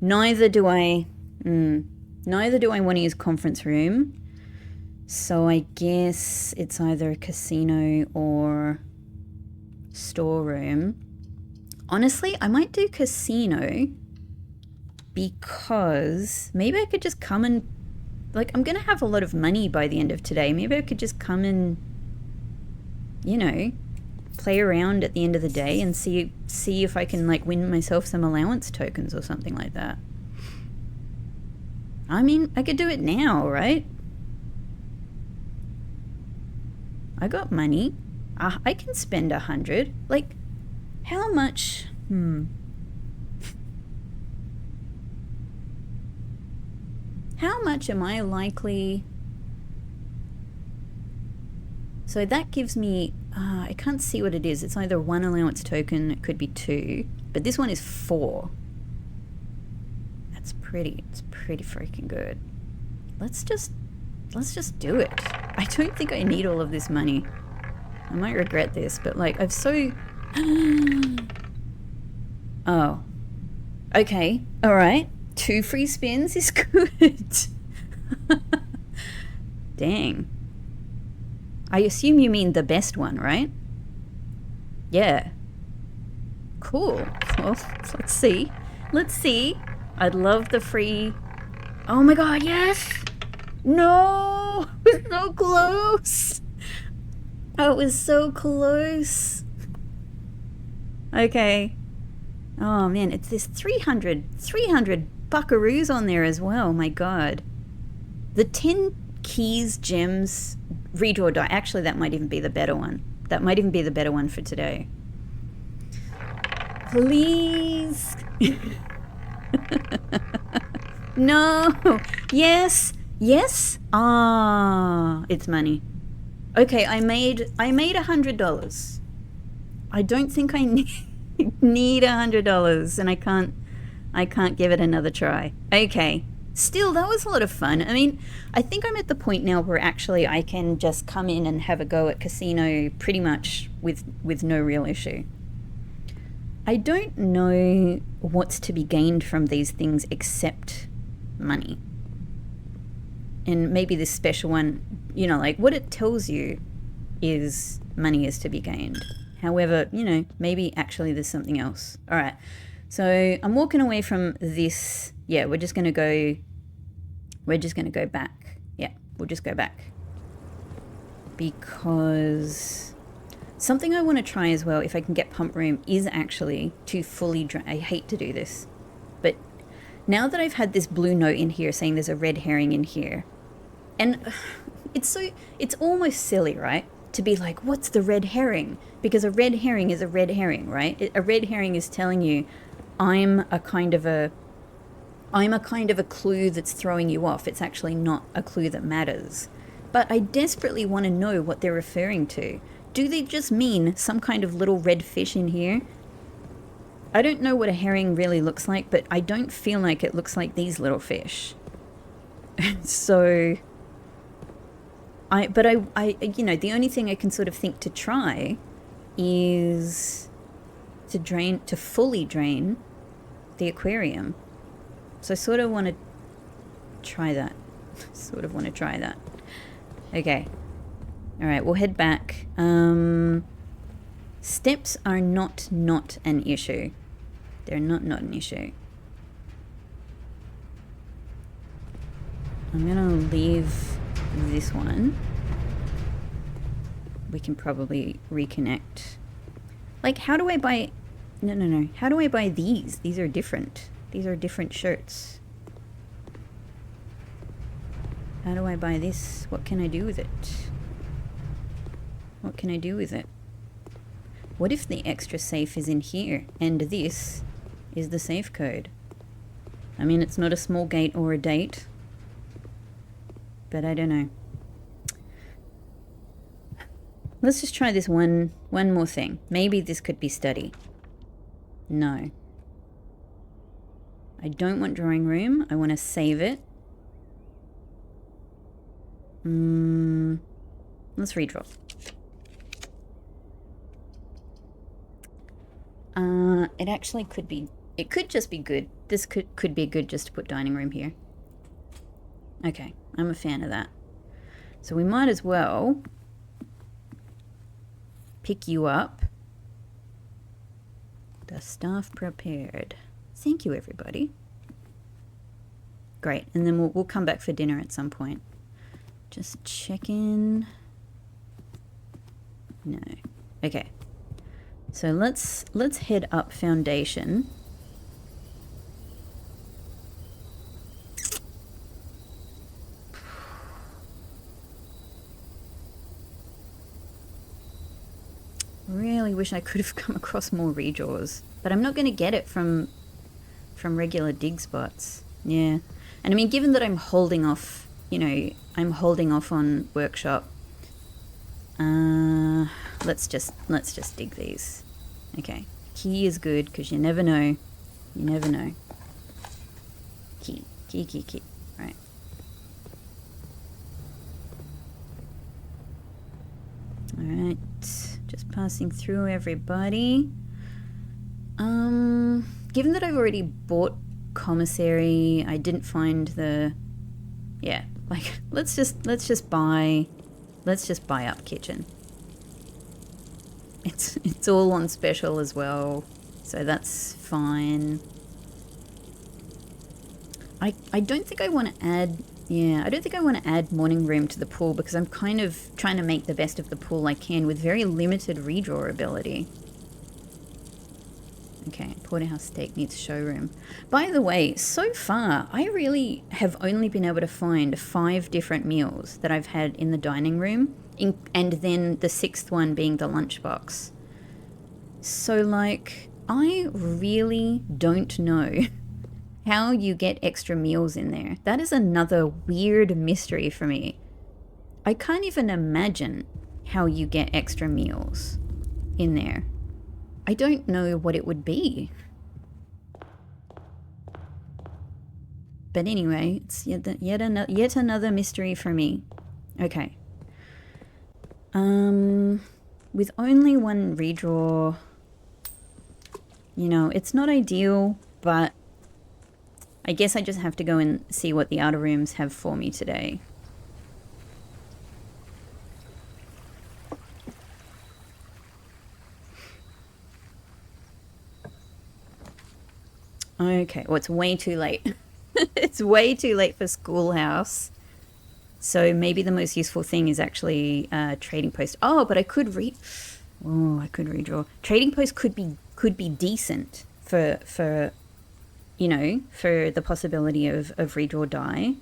Neither do I want to use conference room. So I guess it's either a casino or storeroom. Honestly, I might do casino, because maybe I could just come and... Like, I'm going to have a lot of money by the end of today. Maybe I could just come and, you know, play around at the end of the day and see if I can, like, win myself some allowance tokens or something like that. I mean, I could do it now, right? I got money. I can spend 100. Like, how much? How much am I likely... So that gives me, I can't see what it is. It's either 1 allowance token, it could be 2, but this one is 4. It's pretty freaking good. Let's just do it. I don't think I need all of this money. I might regret this, but like I've so oh. Okay. All right. 2 free spins is good. Dang. I assume you mean the best one, right? Yeah. Cool. Well, let's see. Let's see. I'd love the free... Oh my god, yes! No! It was so close! Oh, it was so close. Okay. Oh man, it's this 300 buckaroos on there as well, my god. The 10 keys, gems, redraw die. Actually, that might even be the better one. That might even be the better one for today. Please! No! Yes! Yes! Ah, it's money. Okay, I made $100. I don't think I need $100, and I can't give it another try. Okay. Still, that was a lot of fun. I mean, I think I'm at the point now where actually I can just come in and have a go at casino pretty much with no real issue. I don't know what's to be gained from these things except money. And maybe this special one, you know, like what it tells you is money is to be gained. However, you know, maybe actually there's something else. All right. So I'm walking away from this. Yeah, we're just going to go back. Yeah, we'll just go back. Because something I want to try as well, if I can get pump room, is actually to fully drain. I hate to do this, but now that I've had this blue note in here saying there's a red herring in here, and it's almost silly, right? To be like, what's the red herring? Because a red herring is a red herring, right? A red herring is telling you, I'm a kind of a clue that's throwing you off. It's actually not a clue that matters. But I desperately want to know what they're referring to. Do they just mean some kind of little red fish in here? I don't know what a herring really looks like, but I don't feel like it looks like these little fish. So... I you know, the only thing I can sort of think to try is to fully drain the aquarium. So I sort of want to try that. Okay. All right, we'll head back. Steps are not an issue. They're not an issue. I'm going to leave this one. We can probably reconnect. Like, how do I buy... No. How do I buy these? These are different. These are different shirts. How do I buy this? What can I do with it? What can I do with it? What if the extra safe is in here and this is the safe code? I mean, it's not a small gate or a date, but I don't know. Let's just try this one more thing. Maybe this could be study. No. I don't want drawing room. I want to save it. Let's redraw. It actually could be... It could just be good. This could be good just to put dining room here. Okay, I'm a fan of that. So we might as well pick you up. The staff prepared. Thank you, everybody. Great, and then we'll come back for dinner at some point. Just check in. No. Okay. So let's head up foundation. Really wish I could have come across more redraws, but I'm not going to get it from regular dig spots. Yeah. And I mean, given that I'm holding off, you know, I'm holding off on workshop, Let's just dig these. Okay. Key is good because you never know. You never know. Key. Right. Alright. Just passing through everybody. Given that I've already bought commissary, I didn't find the... Yeah, like, let's just buy up kitchen. It's all on special as well, so that's fine. I don't think I want to add... Yeah, I don't think I want to add morning room to the pool because I'm kind of trying to make the best of the pool I can with very limited redraw ability. Okay, porterhouse steak needs showroom. By the way, so far, I really have only been able to find 5 different meals that I've had in the dining room, and then the 6th one being the lunchbox. So, like, I really don't know how you get extra meals in there. That is another weird mystery for me. I can't even imagine how you get extra meals in there. I don't know what it would be. But anyway, it's yet another mystery for me. Okay. With only one redraw, you know, it's not ideal, but I guess I just have to go and see what the outer rooms have for me today. Okay, well, it's way too late. It's way too late for schoolhouse. So maybe the most useful thing is actually trading post. Oh, but I could I could redraw. Trading post could be decent for you know, for the possibility of redraw die.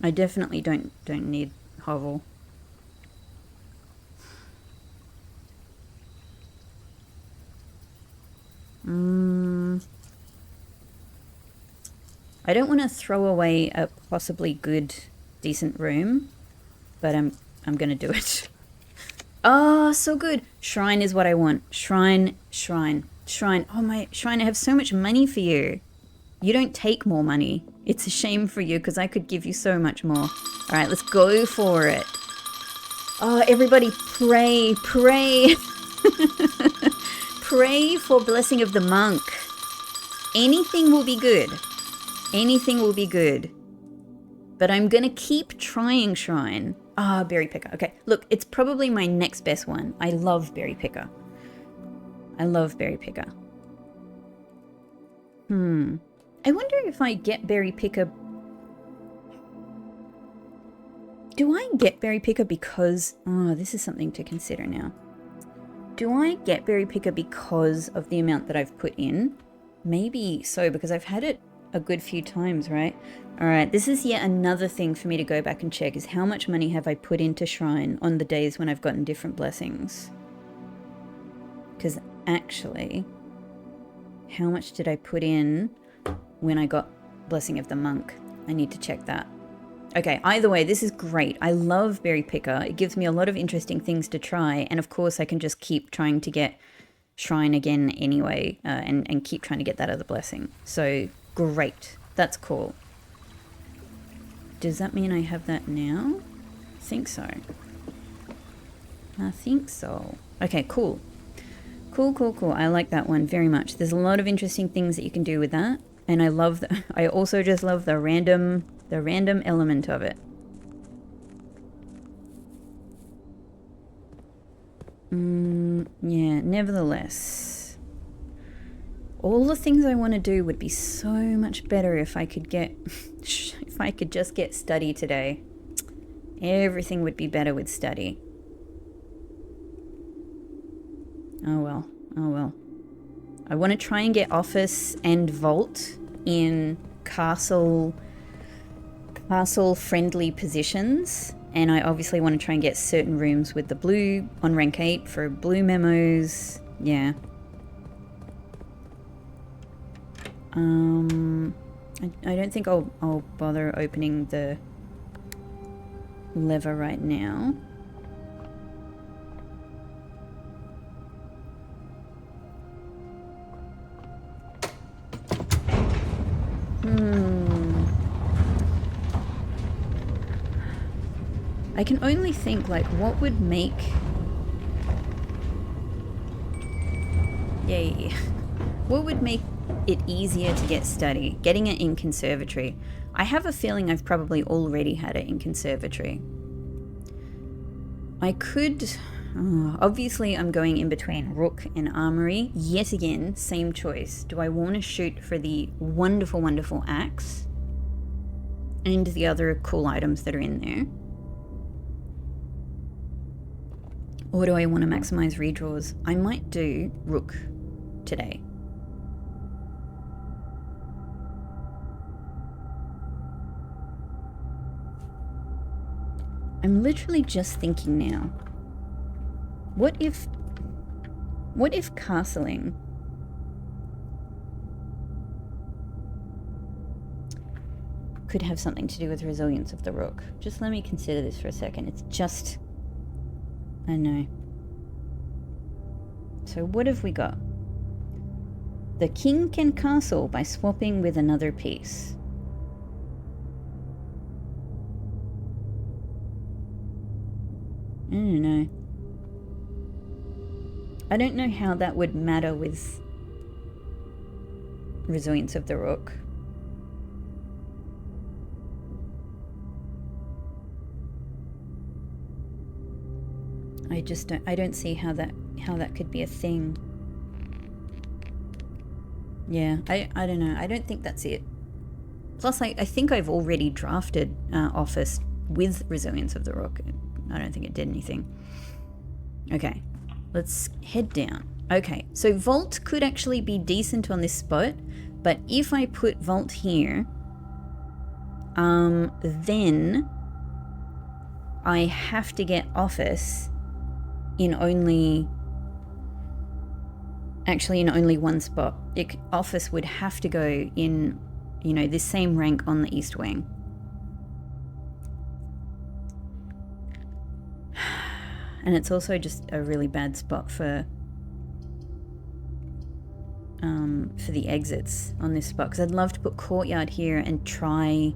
I definitely don't need hovel. I don't want to throw away a possibly good, decent room, but I'm gonna do it. Oh, so good. Shrine is what I want. Shrine. Oh my, Shrine, I have so much money for you. You don't take more money. It's a shame for you because I could give you so much more. All right, let's go for it. Oh, everybody pray. Pray for blessing of the monk. Anything will be good. Anything will be good. But I'm gonna keep trying Shrine. Ah, berry picker. Okay, look, it's probably my next best one. I love berry picker. I wonder if I get berry picker... Do I get berry picker because... Oh, this is something to consider now. Do I get berry picker because of the amount that I've put in? Maybe so, because I've had it a good few times, right? All right, this is yet another thing for me to go back and check, is how much money have I put into Shrine on the days when I've gotten different blessings? Because actually, how much did I put in when I got Blessing of the Monk? I need to check that. Okay, either way, this is great. I love Berry Picker. It gives me a lot of interesting things to try, and of course I can just keep trying to get Shrine again anyway, and keep trying to get that other blessing. So, great. That's cool. Does that mean I have that now? I think so. Okay, cool. Cool. I like that one very much. There's a lot of interesting things that you can do with that. And I love I also just love the random element of it. Yeah, nevertheless. All the things I want to do would be so much better if I could get... if I could just get study today. Everything would be better with study. Oh well. I want to try and get office and vault in castle friendly positions, and I obviously want to try and get certain rooms with the blue on rank 8 for blue memos. Yeah. I don't think I'll bother opening the lever right now. I can only think, like, what would make... Yay. What would make it easier to get study? Getting it in conservatory. I have a feeling I've probably already had it in conservatory. I could... obviously, I'm going in between Rook and Armory. Yet again, same choice. Do I want to shoot for the wonderful, wonderful axe? And the other cool items that are in there? Or do I want to maximize redraws? I might do Rook today. I'm literally just thinking now. What if castling could have something to do with resilience of the Rook? Just let me consider this for a second. It's just... I know. So what have we got? The king can castle by swapping with another piece. I don't know. I don't know how that would matter with resilience of the Rook. I don't see how that could be a thing. Yeah, I don't know. I don't think that's it. Plus, I think I've already drafted Office with resilience of the Rook. I don't think it did anything. Okay, let's head down. Okay, so Vault could actually be decent on this spot, but if I put Vault here, then I have to get Office in only one spot. Office would have to go in, you know, this same rank on the east wing. And it's also just a really bad spot for the exits on this spot, because I'd love to put courtyard here and try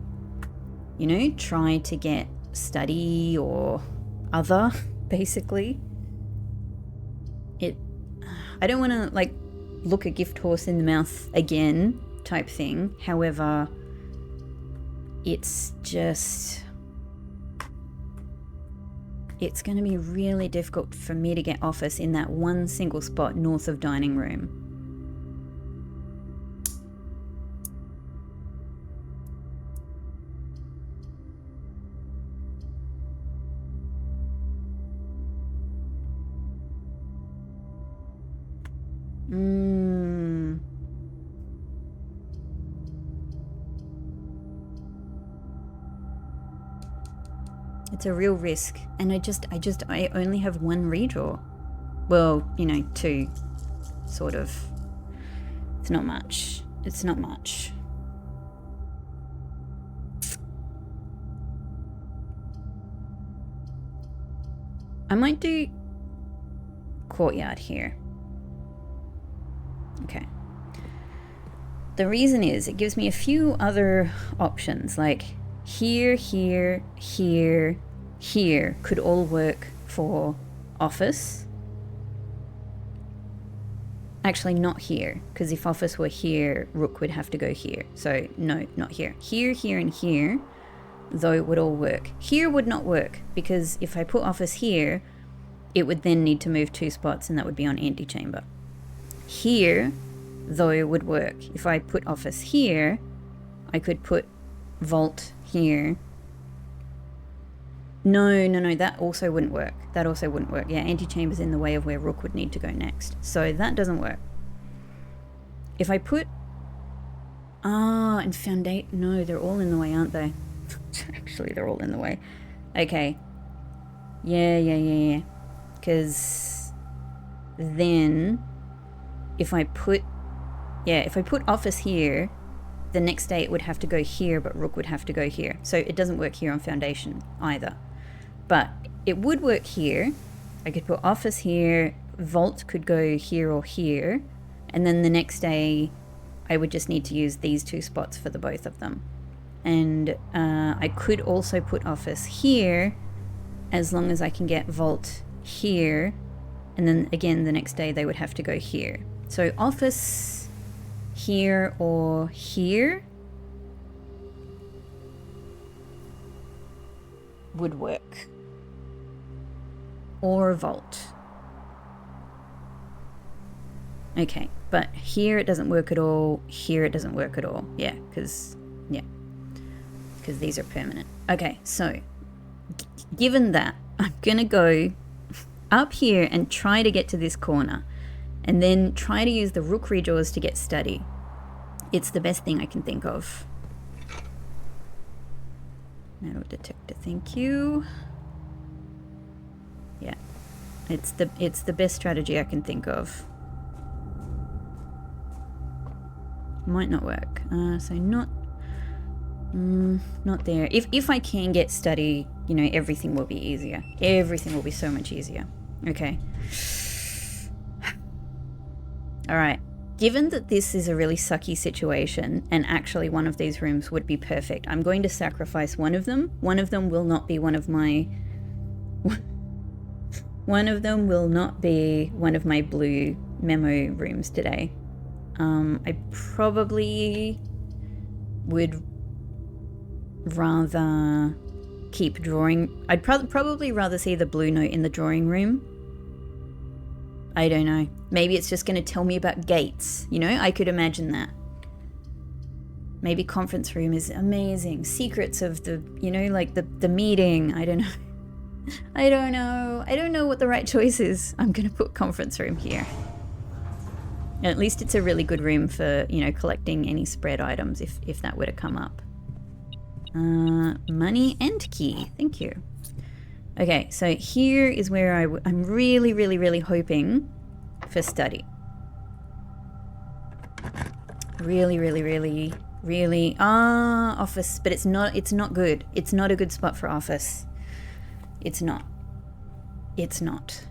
to get study or other, basically. I don't want to, like, look a gift horse in the mouth again type thing. However, it's going to be really difficult for me to get Office in that one single spot north of dining room. It's a real risk, and I only have one redraw. Well, you know, two, sort of. It's not much. It's not much. I might do courtyard here. Okay. The reason is it gives me a few other options, like here, here, here, here could all work for Office. Actually, not here, because if Office were here, Rook would have to go here. So, no, not here. Here, here, and here, though, it would all work. Here would not work, because if I put Office here, it would then need to move 2 spots, and that would be on antechamber. Here, though, it would work. If I put Office here, I could put Vault here. No, that also wouldn't work. That also wouldn't work. Yeah, antechamber's in the way of where Rook would need to go next. So that doesn't work. If I put... and foundation... No, they're all in the way, aren't they? Actually, they're all in the way. Okay. Yeah. Because then if I put Office here, the next day it would have to go here, but Rook would have to go here. So it doesn't work here on foundation either. But it would work here. I could put office here, vault could go here or here, and then the next day I would just need to use these 2 spots for the both of them. And I could also put office here, as long as I can get vault here, and then again the next day they would have to go here. So office here or here would work. Or vault. Okay, but here it doesn't work at all. Here it doesn't work at all. Yeah, because these are permanent. Okay, so given that, I'm gonna go up here and try to get to this corner, and then try to use the rook redraws to get study. It's the best thing I can think of. Metal detector, thank you. Yeah, it's the best strategy I can think of. Might not work. So not there. If I can get study, you know, everything will be easier. Everything will be so much easier. Okay. All right. Given that this is a really sucky situation, and actually one of these rooms would be perfect, I'm going to sacrifice one of them. One of them will not be one of my... one of them will not be one of my blue memo rooms today. I probably would rather keep drawing. I'd probably rather see the blue note in the drawing room. I don't know. Maybe it's just going to tell me about gates. You know, I could imagine that. Maybe conference room is amazing. Secrets of the, you know, like the meeting. I don't know. I don't know. I don't know what the right choice is. I'm going to put conference room here. At least it's a really good room for, you know, collecting any spread items if that were to come up. Money and key. Thank you. Okay, so here is where I'm really, really, really hoping for study. Really, really, really, really. Office, but it's not good. It's not a good spot for office. It's not. It's not.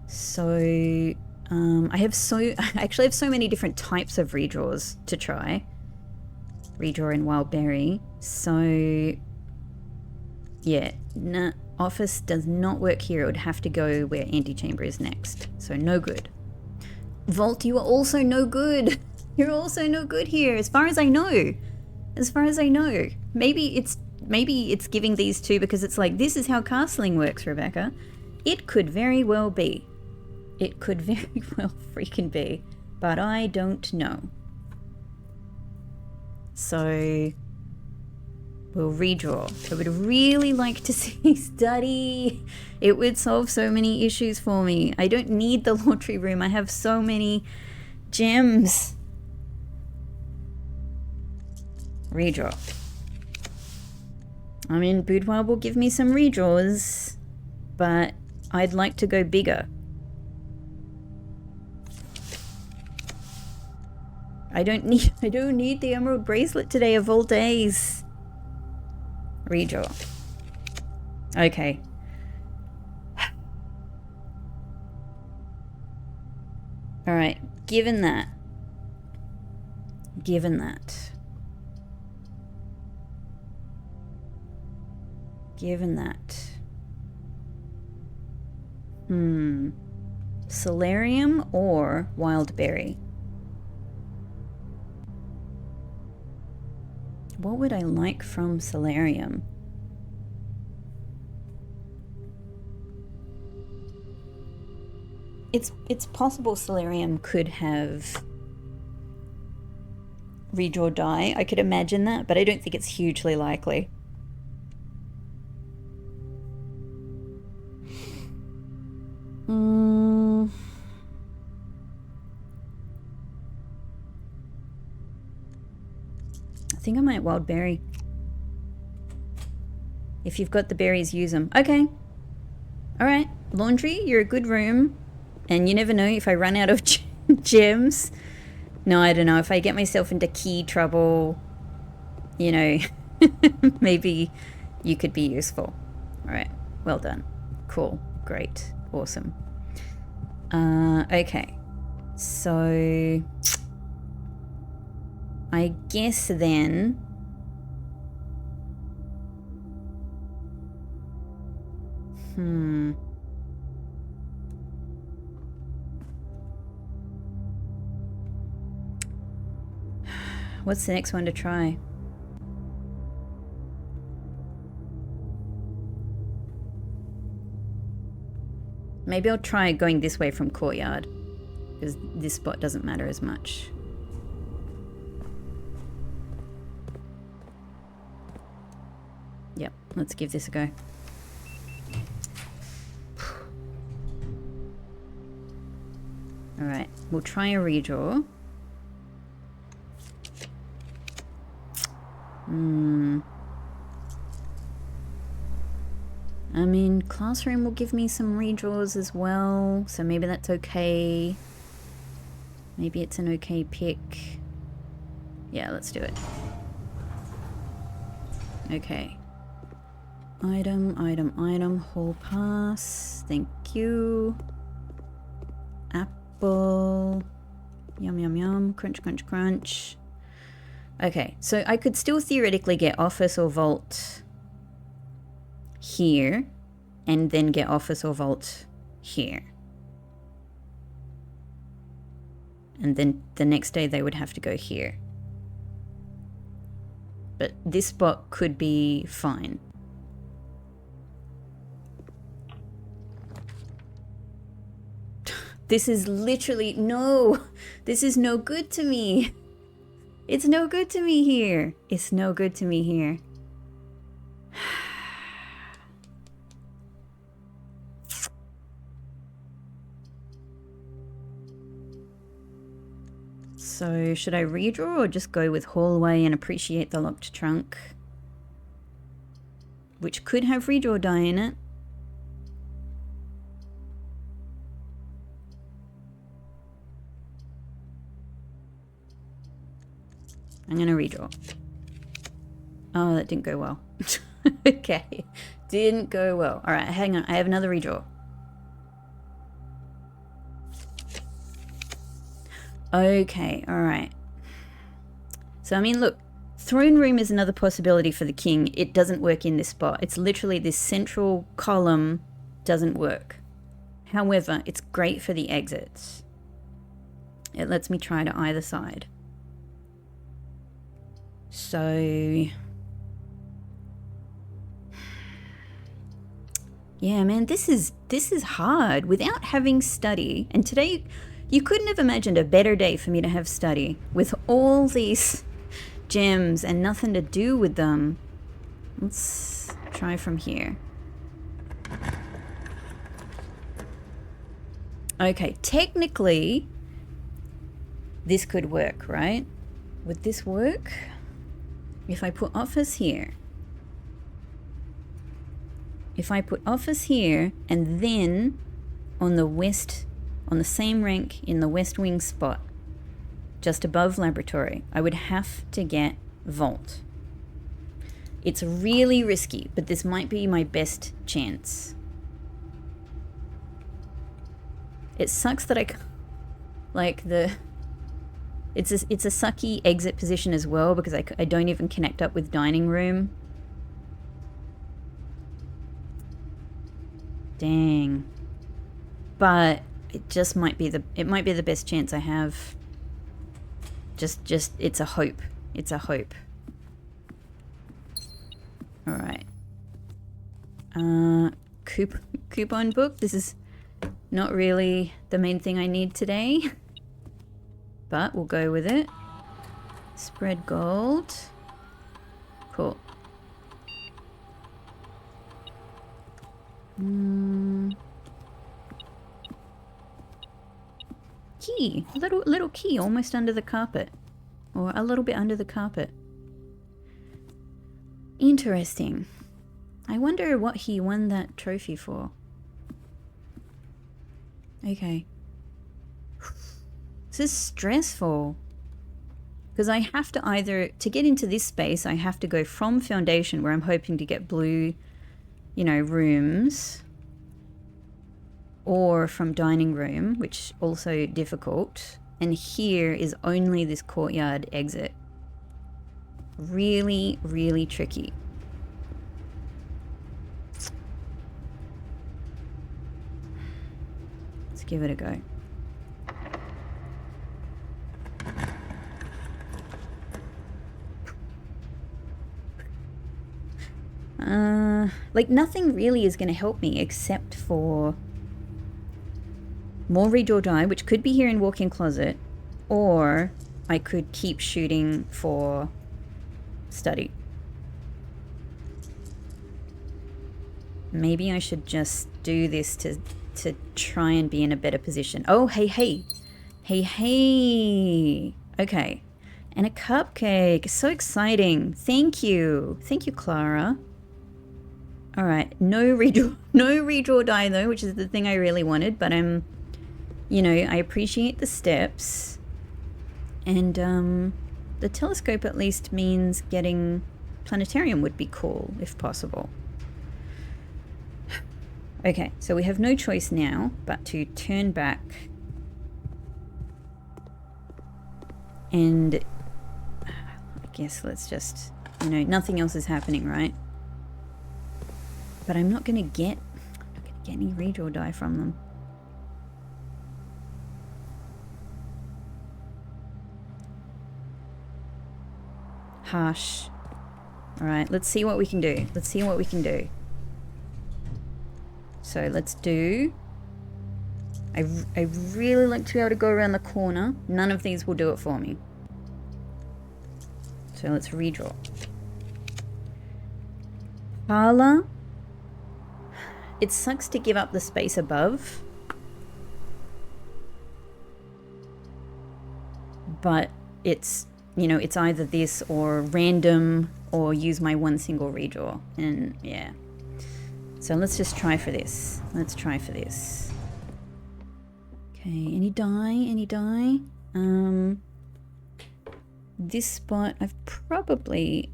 So, I actually have so many different types of redraws to try. Redraw in Wild Berry. So, yeah, nah, office does not work here. It would have to go where antechamber is next. So no good. Vault, you are also no good. You're also no good here, as far as I know. As far as I know. Maybe it's giving these 2 because it's like, this is how castling works, Rebecca. It could very well be. It could very well freaking be. But I don't know. So we'll redraw. I would really like to see study. It would solve so many issues for me. I don't need the laundry room. I have so many gems. Redraw. I mean, Boudoir will give me some redraws, but I'd like to go bigger. I don't need the emerald bracelet today of all days. Redraw. Okay. All right, given that. Solarium or wild berry? What would I like from Solarium? It's possible Solarium could have redraw die. I could imagine that, but I don't think it's hugely likely. I think I might wild berry. If you've got the berries, use them. Okay. Alright. Laundry, you're a good room. And you never know if I run out of gems. No, I don't know. If I get myself into key trouble, you know, maybe you could be useful. All right, well done. Cool, great, awesome. Okay, so I guess then what's the next one to try? Maybe I'll try going this way from courtyard, because this spot doesn't matter as much. Yep, let's give this a go. Alright, we'll try a redraw. I mean, classroom will give me some redraws as well, so maybe that's okay. Maybe it's an okay pick. Yeah, let's do it. Okay. Item, item, item, hall pass. Thank you. Apple. Yum, yum, yum. Crunch, crunch, crunch. Okay, so I could still theoretically get office or vault here, and then get office or vault here. And then the next day they would have to go here. But this spot could be fine. This is literally, no, this is no good to me. It's no good to me here. It's no good to me here. So should I redraw or just go with hallway and appreciate the locked trunk? Which could have redraw die in it. I'm gonna redraw. Oh, that didn't go well. Okay, didn't go well. All right, hang on, I have another redraw. Okay, all right. So, I mean, look, throne room is another possibility for the king. It doesn't work in this spot. It's literally this central column doesn't work. However, it's great for the exits. It lets me try to either side. So, yeah, man, this is hard without having study. And today, you couldn't have imagined a better day for me to have study with all these gems and nothing to do with them. Let's try from here. Okay, technically, this could work, right? Would this work? If I put office here. If I put office here and then on the west, on the same rank in the west wing spot, just above laboratory, I would have to get vault. It's really risky, but this might be my best chance. It sucks that I, like the, it's a sucky exit position as well because I don't even connect up with dining room. Dang. But it just might be the best chance I have. Just it's a hope. It's a hope. All right. Coupon book. This is not really the main thing I need today, but we'll go with it. Spread gold. Cool. Key. Little key almost under the carpet. Or a little bit under the carpet. Interesting. I wonder what he won that trophy for. Okay. This is stressful. Because I have to either, to get into this space, I have to go from foundation, where I'm hoping to get blue, you know, rooms, or from dining room, which also difficult. And here is only this courtyard exit. Really, really tricky. Let's give it a go. Like nothing really is going to help me except for more redraw die, which could be here in walk-in closet, or I could keep shooting for study. Maybe I should just do this to try and be in a better position. Oh, hey, hey. Hey, hey. Okay. And a cupcake. So exciting. Thank you. Thank you, Clara. All right. No redraw die, though, which is the thing I really wanted. But I'm, you know, I appreciate the steps. And the telescope at least means getting planetarium would be cool, if possible. Okay, so we have no choice now but to turn back. And I guess let's just, you know, nothing else is happening, right? But I'm not gonna get any redraw die from them. Harsh. All right, let's see what we can do. Let's see what we can do. So let's do... I really like to be able to go around the corner. None of these will do it for me. So let's redraw. Parlor. It sucks to give up the space above. But it's, you know, it's either this or random or use my one single redraw. And yeah. So let's just try for this. Let's try for this. Okay, any die? Any die? This spot I've probably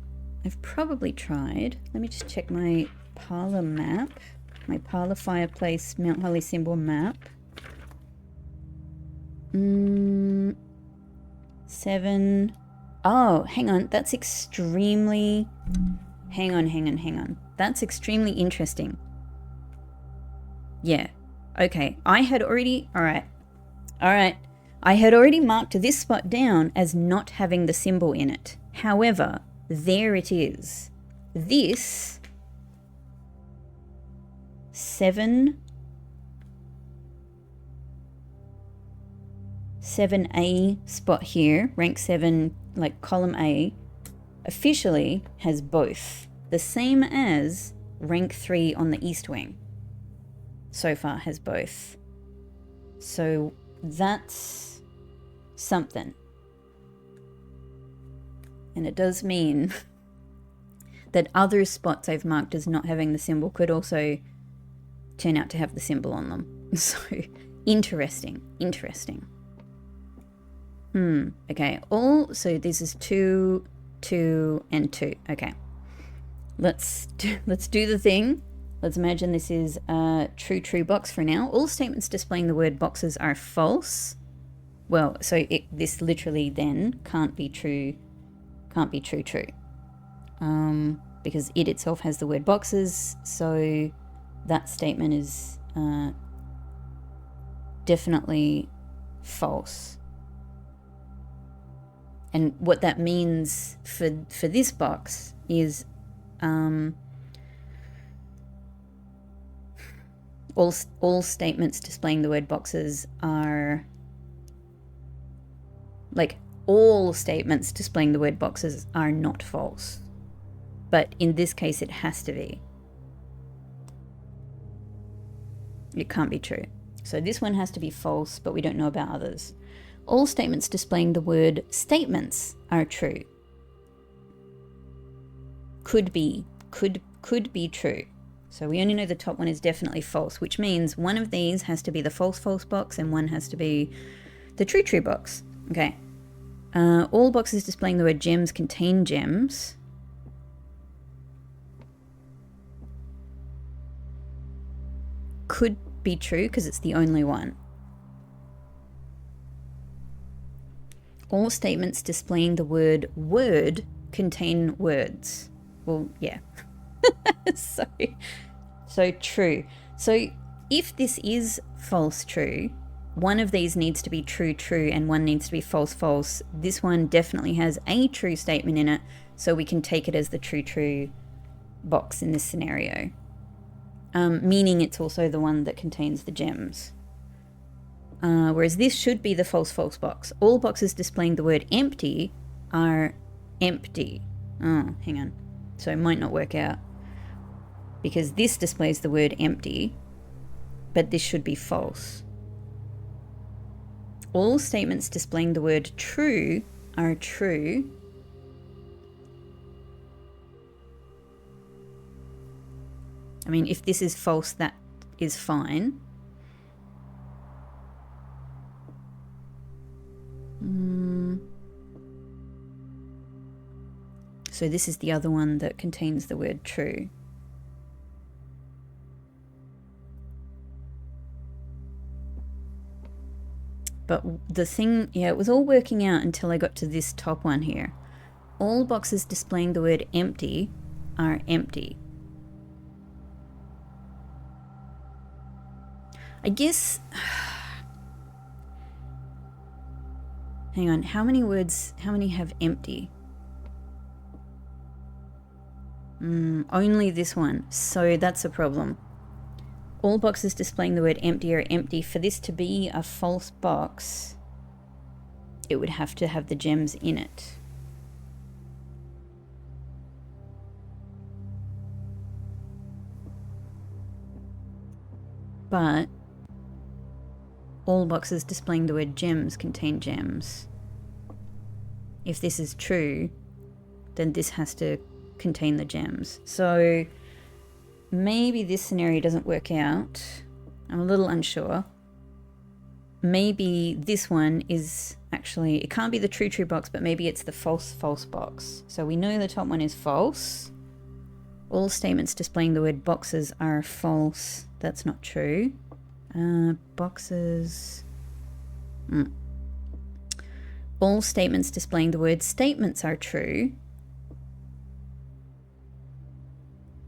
tried. Let me just check my parlor map. My parlor fireplace Mount Holly symbol map. 7. Oh, hang on. That's extremely... Hang on. That's extremely interesting. Yeah. Okay. I had already... Alright. I had already marked this spot down as not having the symbol in it. However, there it is. This 7A spot here, rank 7, like column A, officially has both. The same as rank 3 on the east wing. So far has both. So that's something. And it does mean that other spots I've marked as not having the symbol could also turn out to have the symbol on them. So interesting. Okay. So this is 2, 2, and 2. Okay. Let's do the thing. Let's imagine this is a true box for now. All statements displaying the word boxes are false. Well, so this literally then can't be true. Because it itself has the word boxes, so that statement is definitely false. And what that means for this box is all statements displaying the word boxes are, like, all statements displaying the word boxes are not false. But in this case, it has to be. It can't be true. So this one has to be false, but we don't know about others. All statements displaying the word statements are true. Could be true. So we only know the top one is definitely false, which means one of these has to be the false box and one has to be the true box. Okay. All boxes displaying the word gems contain gems. Could be true because it's the only one. All statements displaying the word word contain words. Well, yeah. So true. So if this is false true, one of these needs to be true true and one needs to be false false. This one definitely has a true statement in it, so we can take it as the true true box in this scenario. Meaning it's also the one that contains the gems. Whereas this should be the false false box. All boxes displaying the word empty are empty. Oh, hang on. So it might not work out. Because this displays the word empty, but this should be false. All statements displaying the word true are true. I mean, if this is false, that is fine. So this is the other one that contains the word true. But the thing, yeah, it was all working out until I got to this top one here. All boxes displaying the word empty are empty. I guess... Hang on, how many have empty? Only this one, so that's a problem. All boxes displaying the word empty are empty. For this to be a false box, it would have to have the gems in it. But all boxes displaying the word gems contain gems. If this is true, then this has to contain the gems. So maybe this scenario doesn't work out. I'm a little unsure. Maybe this one is actually, it can't be the true true box, but maybe it's the false false box. So we know the top one is false. All statements displaying the word boxes are false. That's not true. Boxes. All statements displaying the word statements are true.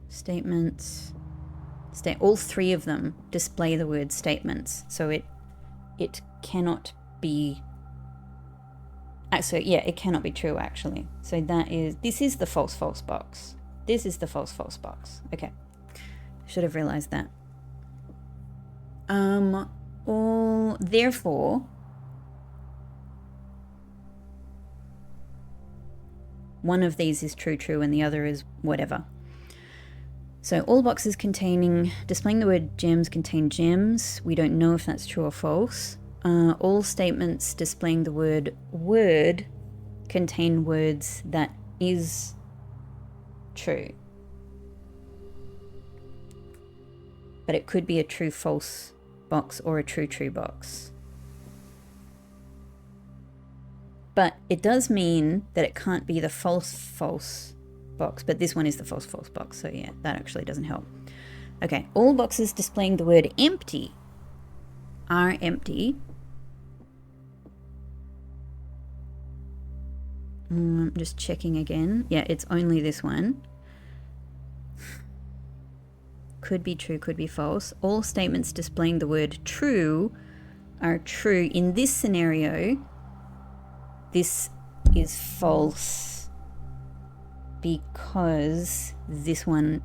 Statements. All three of them display the word statements. So it cannot be. So yeah, it cannot be true actually. So this is the false false box. This is the false false box. Okay. Should have realized that. Therefore, one of these is true true and the other is whatever. So all boxes displaying the word gems contain gems. We don't know if that's true or false. All statements displaying the word word contain words. That is true. But it could be a true false box or a true true box. But it does mean that it can't be the false false box, but this one is the false false box, so yeah, that actually doesn't help. Okay, all boxes displaying the word empty are empty. I'm just checking again. Yeah, it's only this one. Could be true, could be false. All statements displaying the word true are true. In this scenario, this is false because this one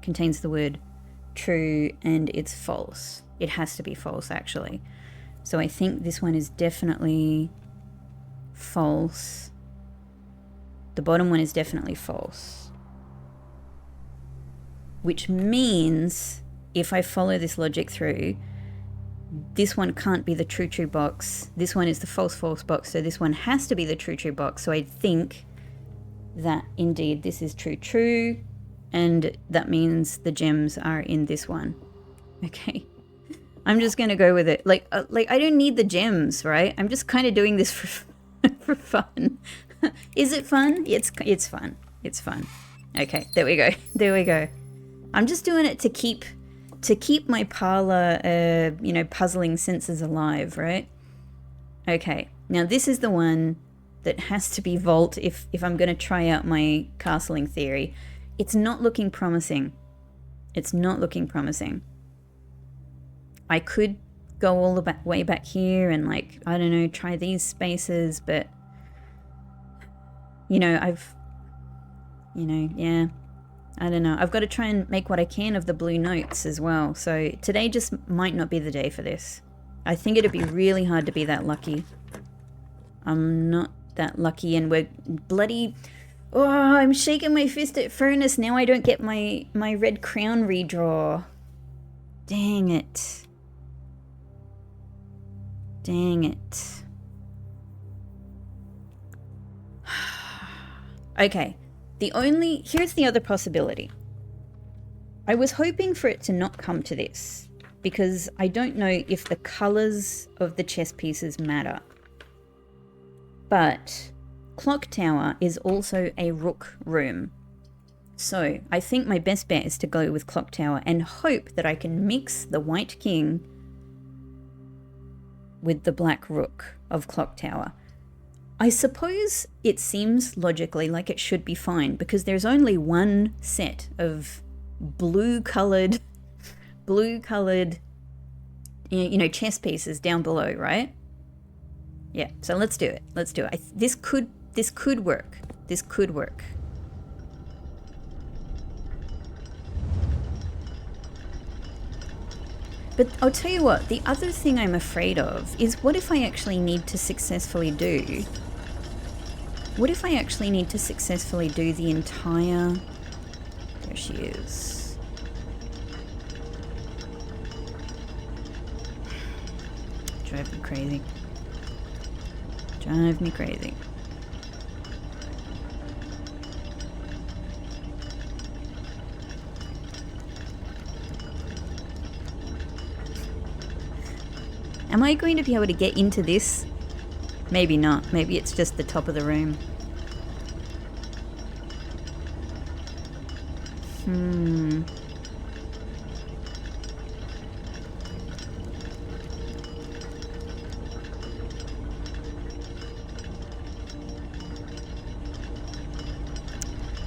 contains the word true and it's false. It has to be false actually. So I think this one is definitely false. The bottom one is definitely false. Which means if I follow this logic through, this one can't be the true true box. This one is the false false box, so this one has to be the true true box. So I think that indeed this is true true, and that means the gems are in this one. Okay. I'm just gonna go with it. Like I don't need the gems, right? I'm just kind of doing this for fun. Is it fun? It's fun. It's fun. Okay, there we go. There we go. I'm just doing it to keep my parlor, you know, puzzling senses alive, right? Okay, now this is the one that has to be vault if I'm going to try out my castling theory. It's not looking promising. It's not looking promising. I could go all the way back here and, like, I don't know, try these spaces, but, you know, yeah, I don't know. I've got to try and make what I can of the blue notes as well. So today just might not be the day for this. I think it'd be really hard to be that lucky. I'm not that lucky, and we're bloody... Oh, I'm shaking my fist at Furnace. Now I don't get my red crown redraw. Dang it. Dang it. Okay. Here's the other possibility. I was hoping for it to not come to this, because I don't know if the colors of the chess pieces matter. But Clock Tower is also a rook room. So I think my best bet is to go with Clock Tower and hope that I can mix the white king with the black rook of Clock Tower. I suppose it seems logically like it should be fine, because there's only one set of blue-colored, you know, chess pieces down below, right? Yeah, so let's do it. Let's do it. This could work. This could work. But I'll tell you what, the other thing I'm afraid of is, what if I actually need to successfully do... What if I actually need to successfully do the entire... There she is. Drive me crazy. Drive me crazy. Am I going to be able to get into this? Maybe not. Maybe it's just the top of the room.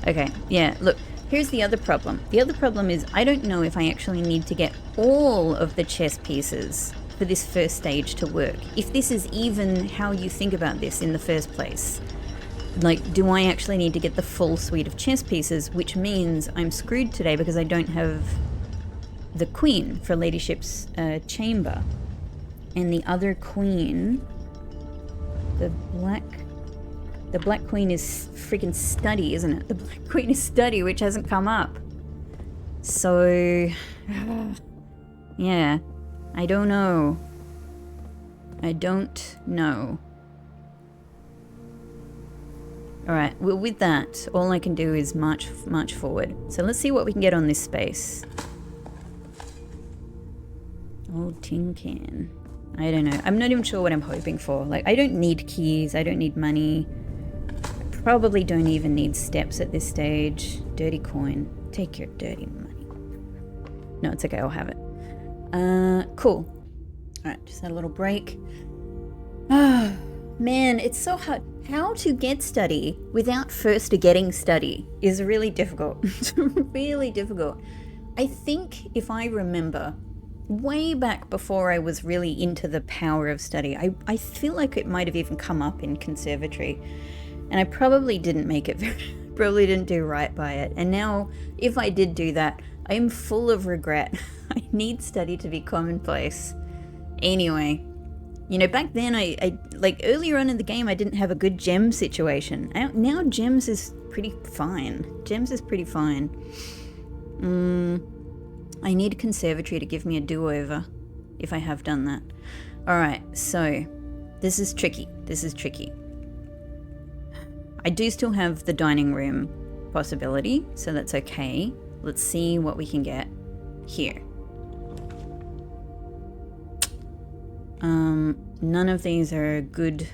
Okay, yeah, look, here's the other problem. The other problem is I don't know if I actually need to get all of the chess pieces for this first stage to work. If this is even how you think about this in the first place. Like, do I actually need to get the full suite of chess pieces, which means I'm screwed today because I don't have the queen for Ladyship's chamber. And the other queen, the black queen is freaking study, isn't it? The black queen is study, which hasn't come up. So, yeah, I don't know. I don't know. Alright, well, with that, all I can do is march forward. So let's see what we can get on this space. Old tin can. I don't know. I'm not even sure what I'm hoping for. Like, I don't need keys. I don't need money. I probably don't even need steps at this stage. Dirty coin. Take your dirty money. No, it's okay. I'll have it. Cool. Alright, just had a little break. Ah, man, it's so hard. How to get study without first getting study is really difficult. It's really difficult. I think if I remember, way back before I was really into the power of study, I feel like it might have even come up in conservatory, and I probably didn't make it probably didn't do right by it. And now, if I did do that, I am full of regret. I need study to be commonplace. Anyway, you know, back then, I like earlier on in the game, I didn't have a good gem situation. Now gems is pretty fine. Gems is pretty fine. I need conservatory to give me a do-over if I have done that. Alright, so this is tricky. This is tricky. I do still have the dining room possibility, so that's okay. Let's see what we can get here. None of these are good.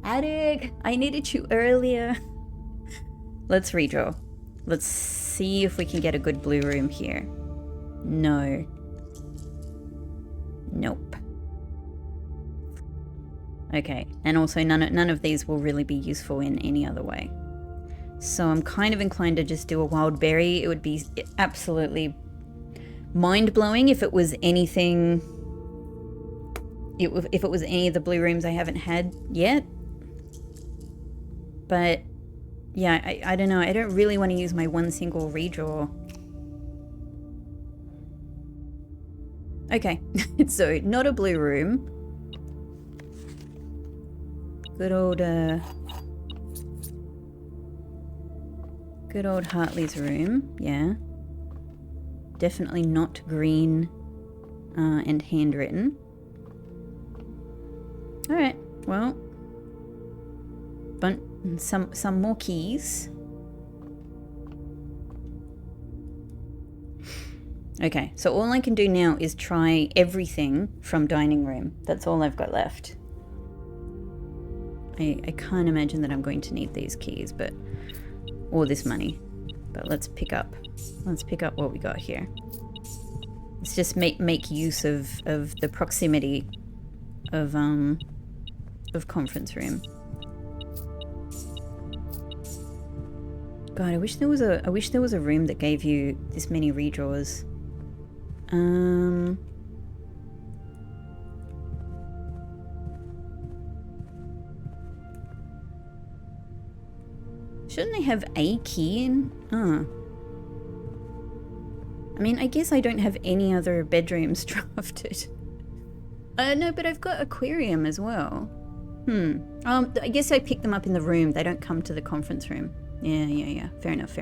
Attic, I needed you earlier. Let's redraw. Let's see if we can get a good blue room here. No. Nope. Okay, and also none of these will really be useful in any other way. So I'm kind of inclined to just do a wild berry. It would be absolutely mind-blowing if it was anything... If it was any of the blue rooms I haven't had yet. But, yeah, I don't know. I don't really want to use my one single redraw. Okay, so not a blue room. Good old Hartley's room, yeah. Definitely not green and handwritten. Alright, well. Some more keys. Okay, so all I can do now is try everything from dining room. That's all I've got left. I can't imagine that I'm going to need these keys, but... or this money. But let's pick up what we got here. Let's just make use of the proximity of conference room. God, I wish there was a room that gave you this many redraws. Shouldn't I have a key in? Oh. I mean, I guess I don't have any other bedrooms drafted. No, but I've got Aquarium as well. I guess I picked them up in the room. They don't come to the conference room. Yeah. Fair enough.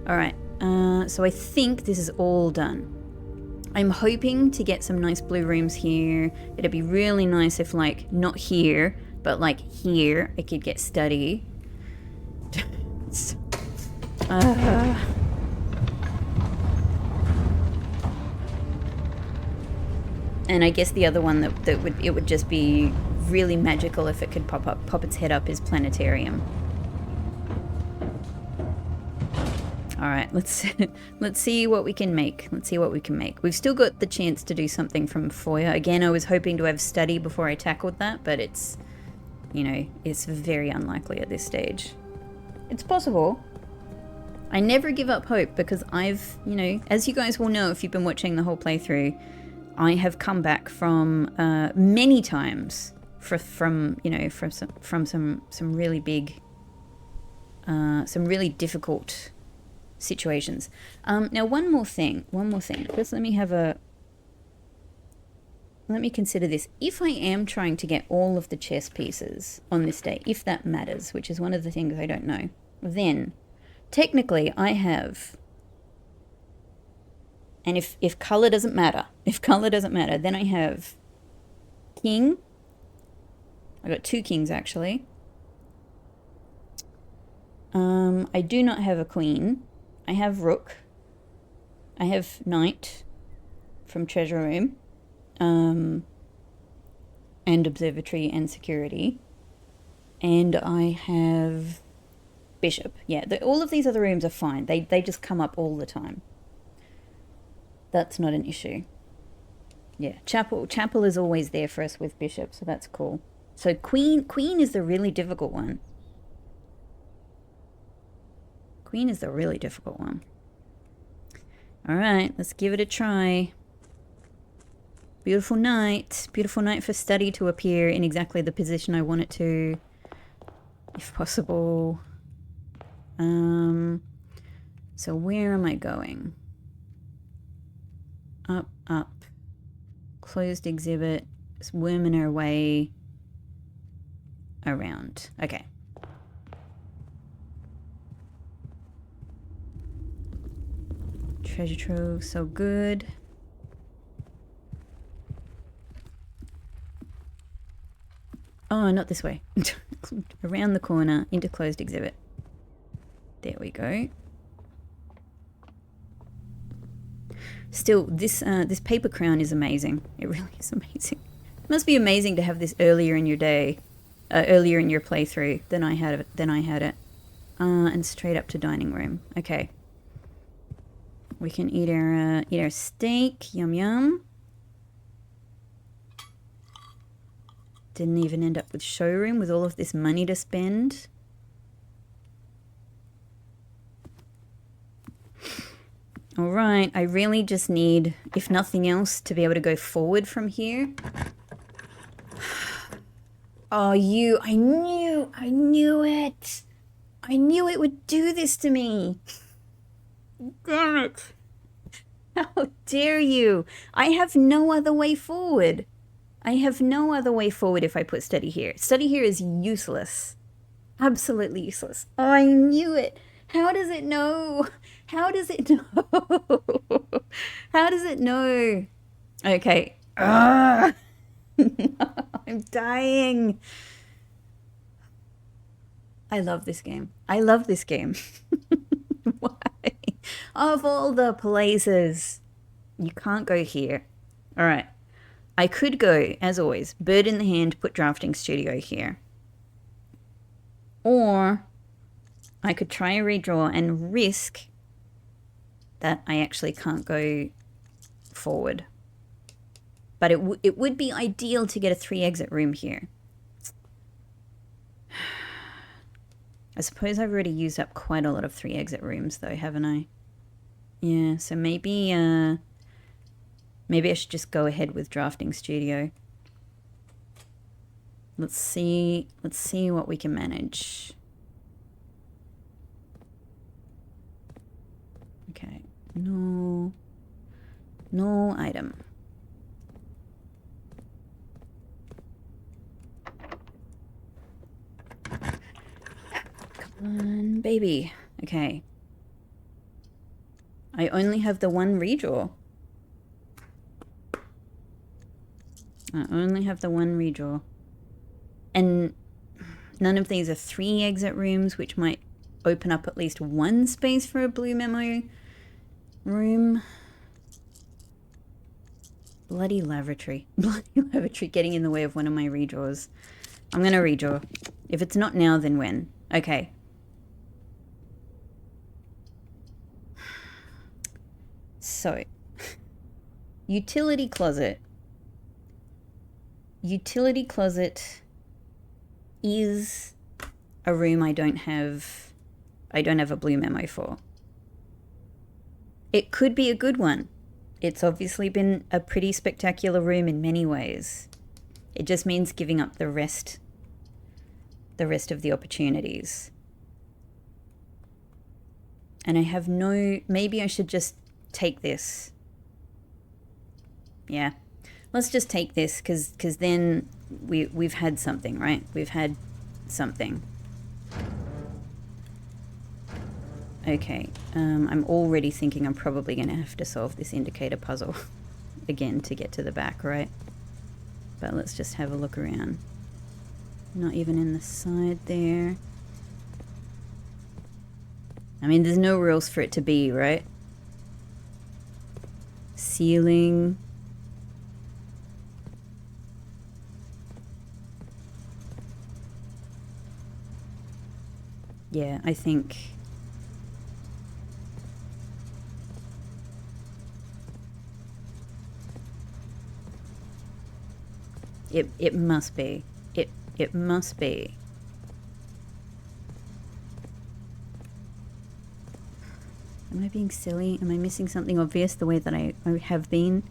Alright, so I think this is all done. I'm hoping to get some nice blue rooms here. It'd be really nice if, like, not here, but, like, here I could get study. And I guess the other one that would just be really magical if it could pop its head up is planetarium. All right, let's see what we can make. We've still got the chance to do something from foyer. Again, I was hoping to have study before I tackled that, but it's, you know, it's very unlikely at this stage. It's possible. I never give up hope because I've, you know, as you guys will know if you've been watching the whole playthrough, I have come back from many times from some really big, some really difficult situations. Now one more thing. Just let me consider this. If I am trying to get all of the chess pieces on this day, if that matters, which is one of the things I don't know, then technically I have, and if color doesn't matter, then I have king. I got 2 kings actually. I do not have a queen. I have rook. I have knight from treasure room, and observatory and security, and I have bishop. Yeah, all of these other rooms are fine. They just come up all the time. That's not an issue. Yeah, chapel is always there for us with bishop, so that's cool. So queen is the really difficult one. Queen is the really difficult one. All right, let's give it a try. Beautiful night for study to appear in exactly the position I want it to, if possible. So where am I going? Up. Closed exhibit. Just worming our way around. Okay. Treasure trove, so good. Oh, not this way. Around the corner, into closed exhibit. There we go. Still, this paper crown is amazing. It really is amazing. It must be amazing to have this earlier in your day. earlier in your playthrough than I had it. And straight up to dining room. Okay. We can eat our steak. Yum yum. Didn't even end up with showroom with all of this money to spend. All right, I really just need, if nothing else, to be able to go forward from here. Oh, I knew it. I knew it would do this to me. Damn it. How dare you? I have no other way forward. I have no other way forward if I put study here. Study here is useless. Absolutely useless. Oh, I knew it. How does it know? How does it know? How does it know? Okay. No, I'm dying. I love this game. I love this game. Why? Of all the places, you can't go here. All right. I could go, as always, bird in the hand, put drafting studio here. Or I could try a redraw and risk that I actually can't go forward. But it would be ideal to get a 3-exit room here. I suppose I've already used up quite a lot of 3-exit rooms though, haven't I? Yeah, so maybe I should just go ahead with drafting studio. Let's see what we can manage. Okay, no item. Come on, baby. Okay. I only have the one redraw. I only have the one redraw. And none of these are 3-exit rooms, which might open up at least one space for a blue memo room. Bloody lavatory. Bloody lavatory getting in the way of one of my redraws. I'm going to redraw. If it's not now, then when? Okay. So, utility closet. Utility closet is a room I don't have a blue memo for. It could be a good one. It's obviously been a pretty spectacular room in many ways. It just means giving up the rest of the opportunities. And I have maybe I should just take this. Yeah. Let's just take this because then we've had something, right? We've had something. Okay. I'm already thinking I'm probably going to have to solve this indicator puzzle again to get to the back, right? But let's just have a look around. Not even in the side there. I mean, there's nowhere else for it to be, right? Ceiling. Yeah, I think it must be. It must be. Am I being silly? Am I missing something obvious the way that I have been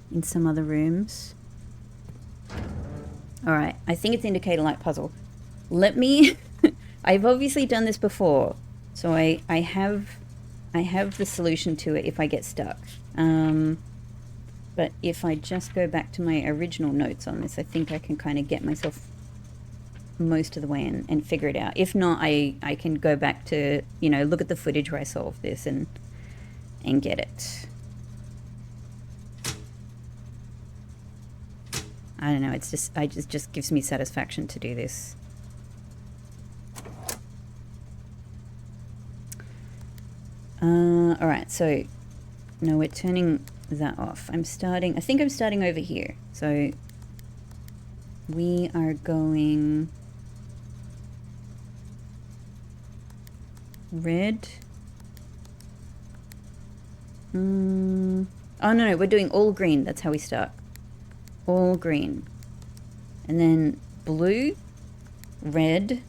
in some other rooms? All right, I think it's indicator light puzzle. Let me I've obviously done this before, so I have the solution to it if I get stuck. But if I just go back to my original notes on this, I think I can kind of get myself most of the way and figure it out. If not, I can go back to, look at the footage where I solved this and get it. I don't know, it just gives me satisfaction to do this. Alright, so no, we're turning that off. I think I'm starting over here. So We are going red. Oh, no, we're doing all green. That's how we start. All green. And then blue, red,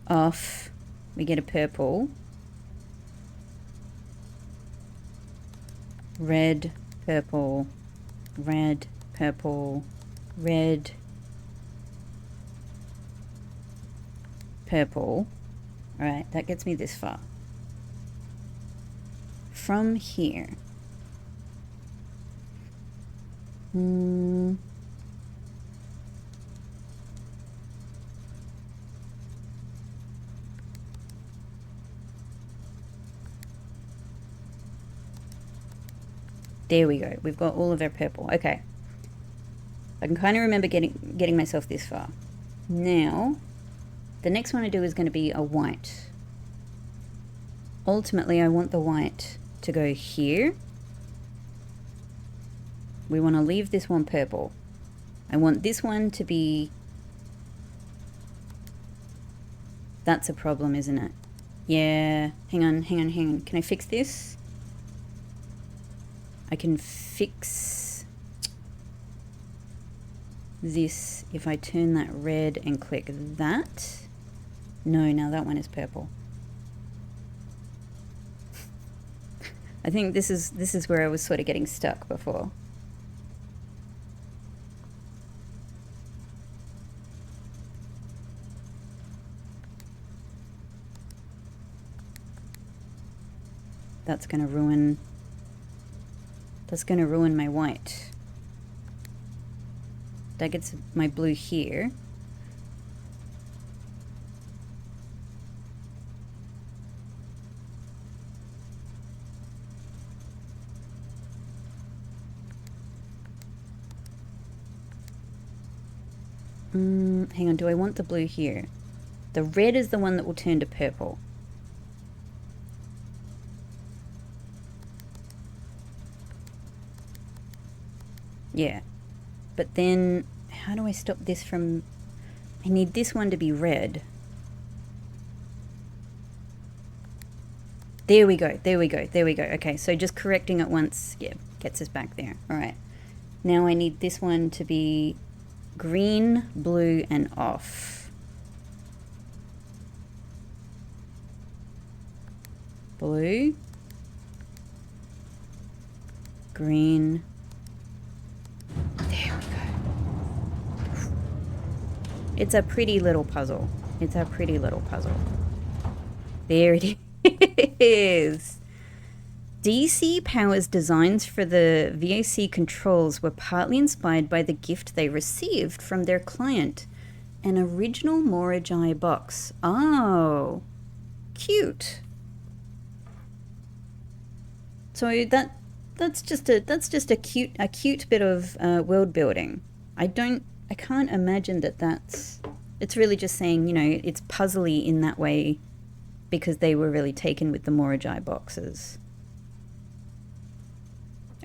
off. We get a purple. Red, purple, red, purple, red, purple. All right, that gets me this far. From here, there we go. We've got all of our purple. Okay. I can kind of remember getting myself this far. Now, the next one I do is going to be a white. Ultimately, I want the white to go here. We want to leave this one purple. I want this one to be... That's a problem, isn't it? Yeah. Hang on. Can I fix this? I can fix this if I turn that red and click that. No, now that one is purple. I think this is where I was sort of getting stuck before. That's going to ruin my white. That gets my blue here. Hang on, do I want the blue here? The red is the one that will turn to purple. Yeah. But then, how do I stop this from... I need this one to be red. There we go. Okay, so just correcting it once, yeah, gets us back there. All right. Now I need this one to be green, blue, and off. Blue. Green. There we go. It's a pretty little puzzle. There it is. DC Power's designs for the VOC controls were partly inspired by the gift they received from their client, an original Moragi box. Oh, cute. So that's just a cute bit of world building. I can't imagine it's really just saying, you know, it's puzzly in that way because they were really taken with the Moragi boxes.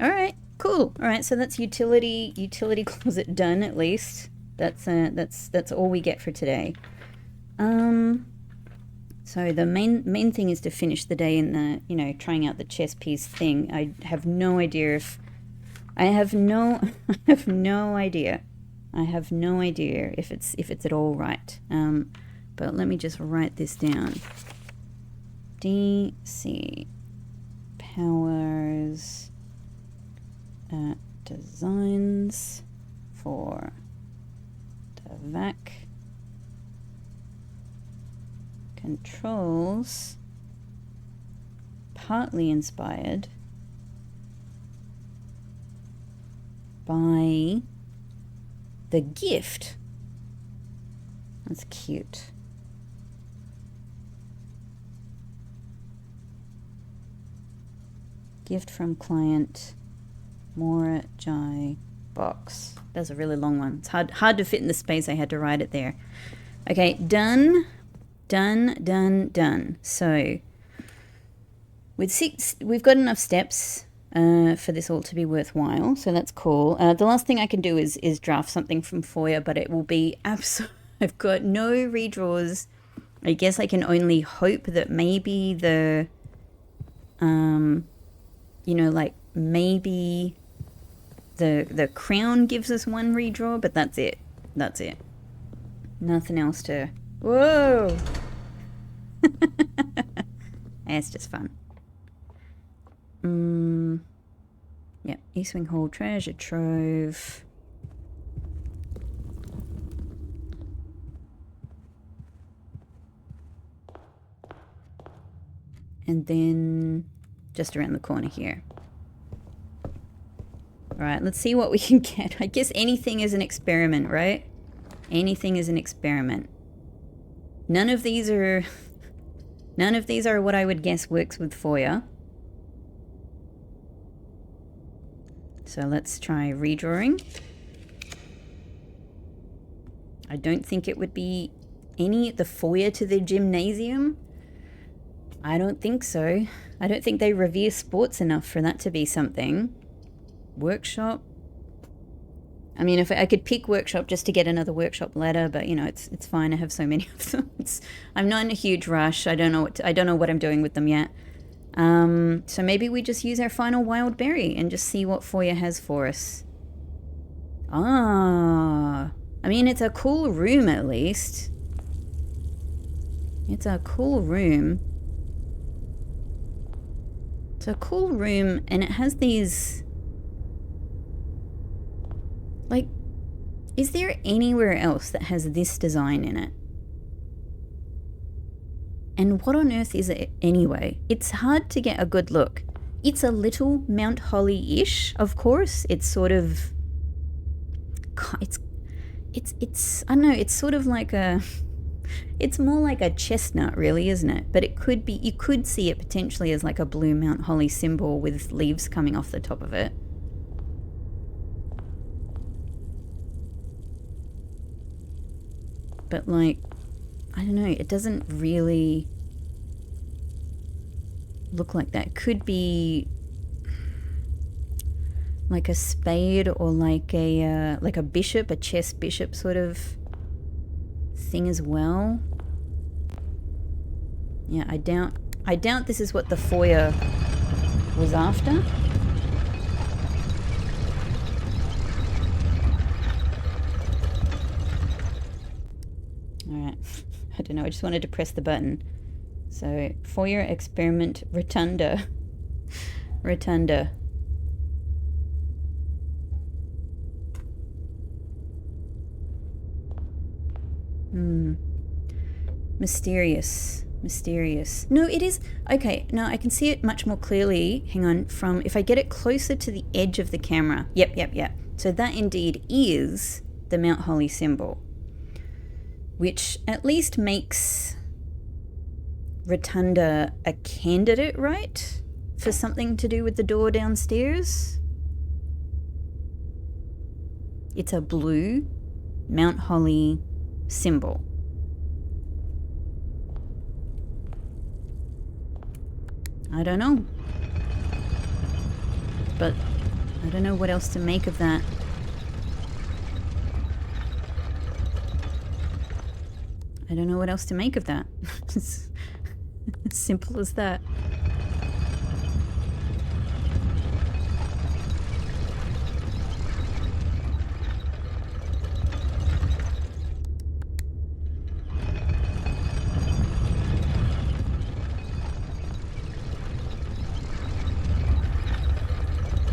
All right, cool. All right, so that's utility closet done at least. That's all we get for today. So the main thing is to finish the day in the, you know, trying out the chess piece thing. I have no idea if it's at all right. But let me just write this down. DC Powers designs for the VAC controls partly inspired by the gift. That's cute. Gift from client Moragi box. That's a really long one. It's hard to fit in the space I had to write it there. Okay, done. So with 6, we've got enough steps for this all to be worthwhile. So that's cool. The last thing I can do is draft something from foyer, but it will be absolute. I've got no redraws. I guess I can only hope that maybe the, you know, like maybe the crown gives us one redraw, but that's it. That's it. Nothing else to... Whoa! It's just fun. Yeah, East Wing Hall, treasure trove. And then just around the corner here. All right, let's see what we can get. I guess anything is an experiment, right? Anything is an experiment. None of these are what I would guess works with foyer. So let's try redrawing. I don't think it would be the foyer to the gymnasium. I don't think so. I don't think they revere sports enough for that to be something. Workshop. I mean, if I could pick workshop just to get another workshop ladder, but you know, it's fine. I have so many of them. I'm not in a huge rush. I don't know what I'm doing with them yet. So maybe we just use our final wild berry and just see what foyer has for us. I mean, it's a cool room at least. It's a cool room. It's a cool room, and it has these... Like, is there anywhere else that has this design in it? And what on earth is it anyway? It's hard to get a good look. It's a little Mount Holly-ish, of course. It's sort of... It's I don't know, it's sort of like a... It's more like a chestnut, really, isn't it? But it could be... You could see it potentially as like a blue Mount Holly symbol with leaves coming off the top of it. But like... I don't know, it doesn't really look like that. It could be like a spade or like a bishop, a chess bishop sort of thing as well. Yeah, I doubt this is what the foyer was after. Alright. I don't know, I just wanted to press the button. So, foyer experiment rotunda. Rotunda. Mysterious. Mysterious. No, it is... Okay, now I can see it much more clearly. Hang on, from... If I get it closer to the edge of the camera. Yep. So that indeed is the Mount Holly symbol. Which at least makes Rotunda a candidate, right? For something to do with the door downstairs. It's a blue Mount Holly symbol. I don't know. But I don't know what else to make of that. I don't know what else to make of that. It's as simple as that. I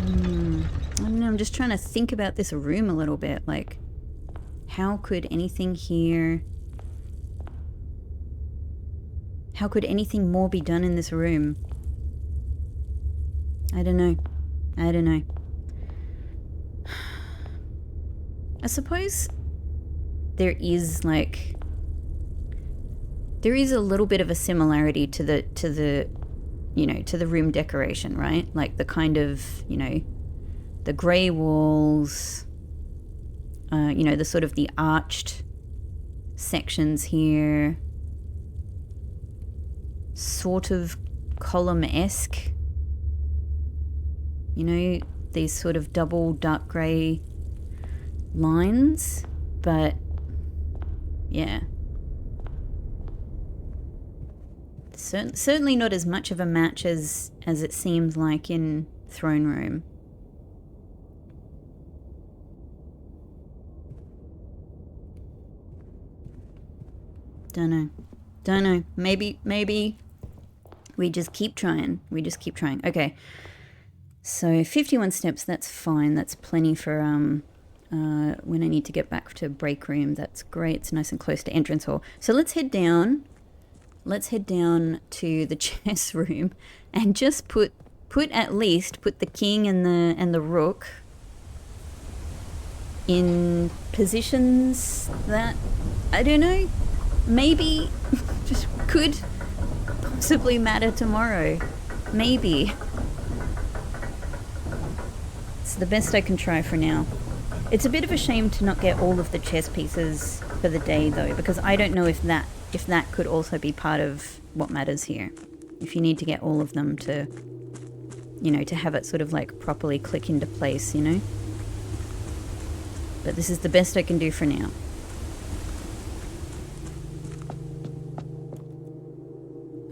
don't know, I'm just trying to think about this room a little bit. Like, how could anything here... How could anything more be done in this room? I don't know. I suppose there is like... There is a little bit of a similarity to the you know, to the room decoration, right? Like the kind of, you know, the grey walls, you know, the sort of the arched sections here. Sort of column-esque, You know, these sort of double dark grey lines, but yeah. Certainly not as much of a match as it seems like in Throne Room. Don't know. Maybe we just keep trying. Okay. So 51 steps, that's fine. That's plenty for when I need to get back to break room. That's great. It's nice and close to entrance hall. So let's head down. Let's head down to the chess room and just put the king and the rook in positions that, I don't know, maybe just could possibly matter tomorrow. Maybe. It's the best I can try for now. It's a bit of a shame to not get all of the chess pieces for the day though, because I don't know if that could also be part of what matters here. If you need to get all of them to, you know, to have it sort of like properly click into place, you know? But this is the best I can do for now.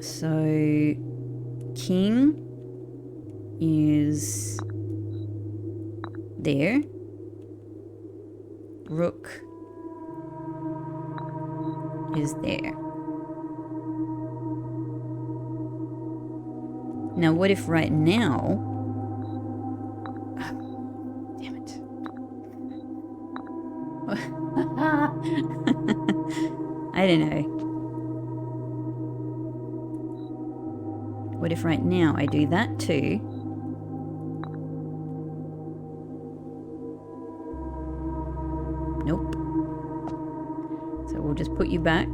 So, king is there. Rook is there. Now, what if right now... Oh, damn it. I don't know. What if right now I do that too? Nope. So we'll just put you back.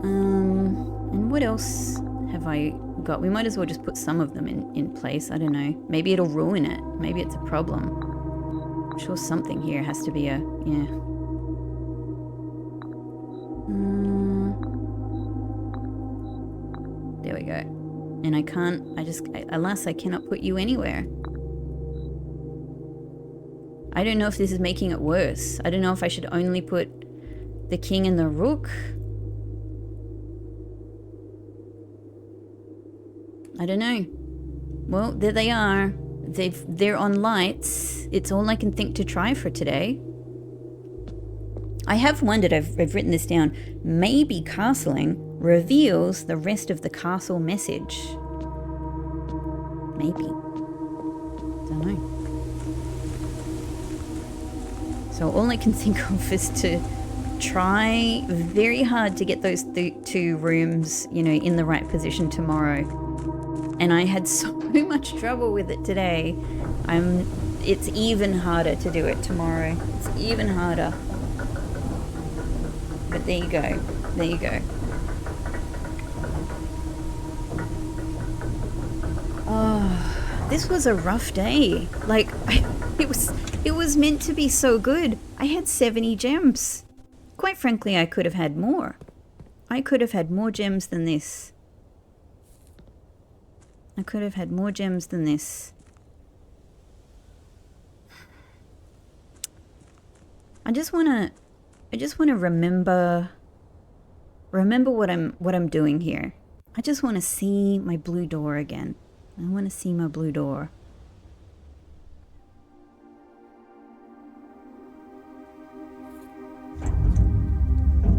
And what else have I got? We might as well just put some of them in place. I don't know. Maybe it'll ruin it. Maybe it's a problem. I'm sure something here has to be a... yeah. There we go. And I can't... alas, I cannot put you anywhere. I don't know if this is making it worse. I don't know if I should only put the king and the rook. I don't know. Well, there they are. They're on lights. It's all I can think to try for today. I have wondered, I've written this down, maybe castling reveals the rest of the castle message. Maybe. Don't know. So all I can think of is to try very hard to get those two rooms, you know, in the right position tomorrow. And I had so much trouble with it today. It's even harder to do it tomorrow. It's even harder. But there you go. There you go. Oh, this was a rough day. Like, it was meant to be so good. I had 70 gems. Quite frankly, I could have had more. I could have had more gems than this. I could have had more gems than this. I just want to remember what I'm doing here. I just want to see my blue door again. I want to see my blue door.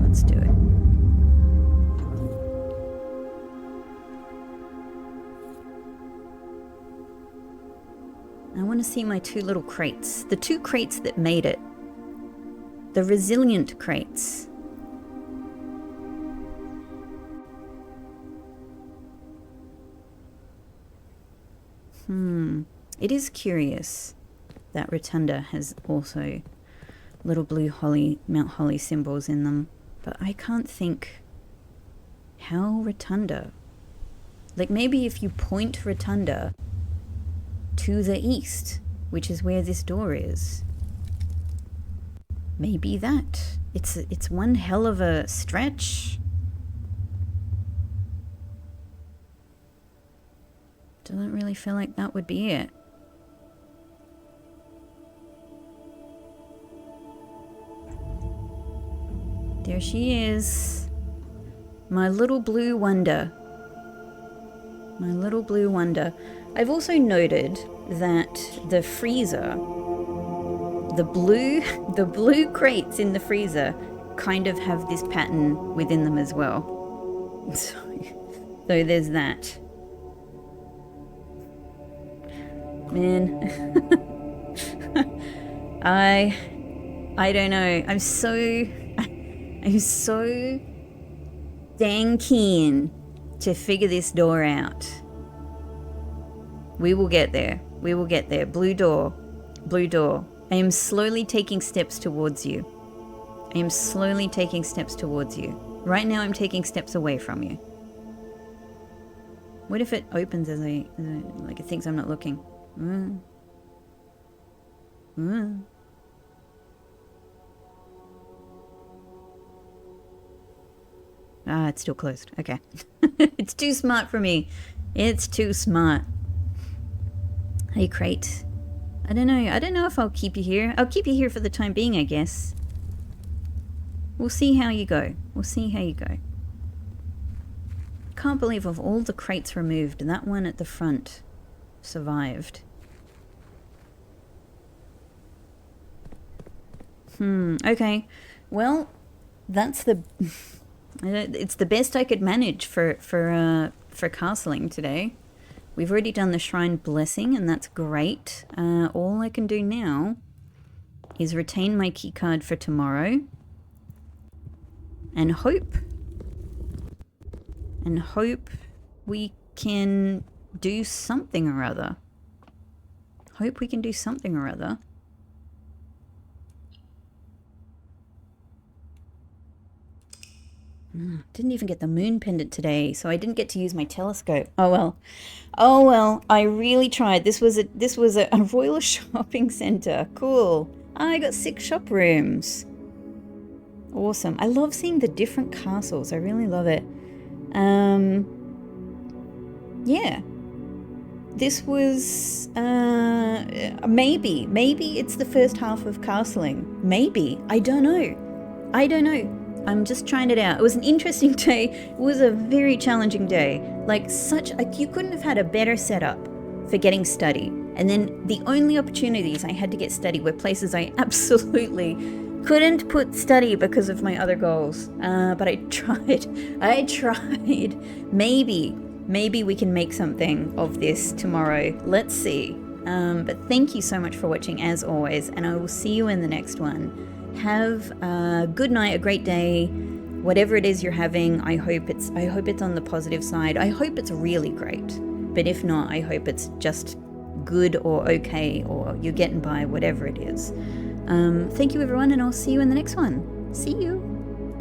Let's do it. I want to see my two little crates. The two crates that made it. The resilient crates. It is curious that Rotunda has also little blue holly, Mount Holly symbols in them. But I can't think how Rotunda. Like maybe if you point Rotunda to the east, which is where this door is. Maybe that. It's one hell of a stretch. Doesn't really feel like that would be it. There she is. My little blue wonder. My little blue wonder. I've also noted that the freezer, the blue crates in the freezer kind of have this pattern within them as well. So there's that. Man. I don't know. I'm so dang keen to figure this door out. We will get there. We will get there. Blue door. Blue door. I am slowly taking steps towards you. I am slowly taking steps towards you. Right now I'm taking steps away from you. What if it opens as like it thinks I'm not looking? Ah, it's still closed. Okay. It's too smart for me. It's too smart. Hey, crate. I don't know if I'll keep you here. I'll keep you here for the time being, I guess. We'll see how you go. We'll see how you go. Can't believe of all the crates removed, that one at the front survived. Okay. Well, that's the... It's the best I could manage for castling today. We've already done the Shrine Blessing, and that's great. All I can do now is retain my keycard for tomorrow. And hope we can do something or other. Hope we can do something or other. Didn't even get the moon pendant today, so I didn't get to use my telescope. Oh well. Oh well, I really tried. This was a royal shopping center. Cool. I got 6 shop rooms. Awesome. I love seeing the different castles. I really love it. Yeah. This was maybe it's the first half of castling. Maybe. I don't know. I'm just trying it out. It was an interesting day. It was a very challenging day. Like you couldn't have had a better setup for getting study. And then the only opportunities I had to get study were places I absolutely couldn't put study because of my other goals. But I tried. Maybe we can make something of this tomorrow. Let's see. But thank you so much for watching as always, and I will see you in the next one. Have a good night, a great day, whatever it is you're having. I hope it's on the positive side. I hope it's really great. But if not, I hope it's just good or okay, or you're getting by, whatever it is. Thank you everyone, and I'll see you in the next one. See you.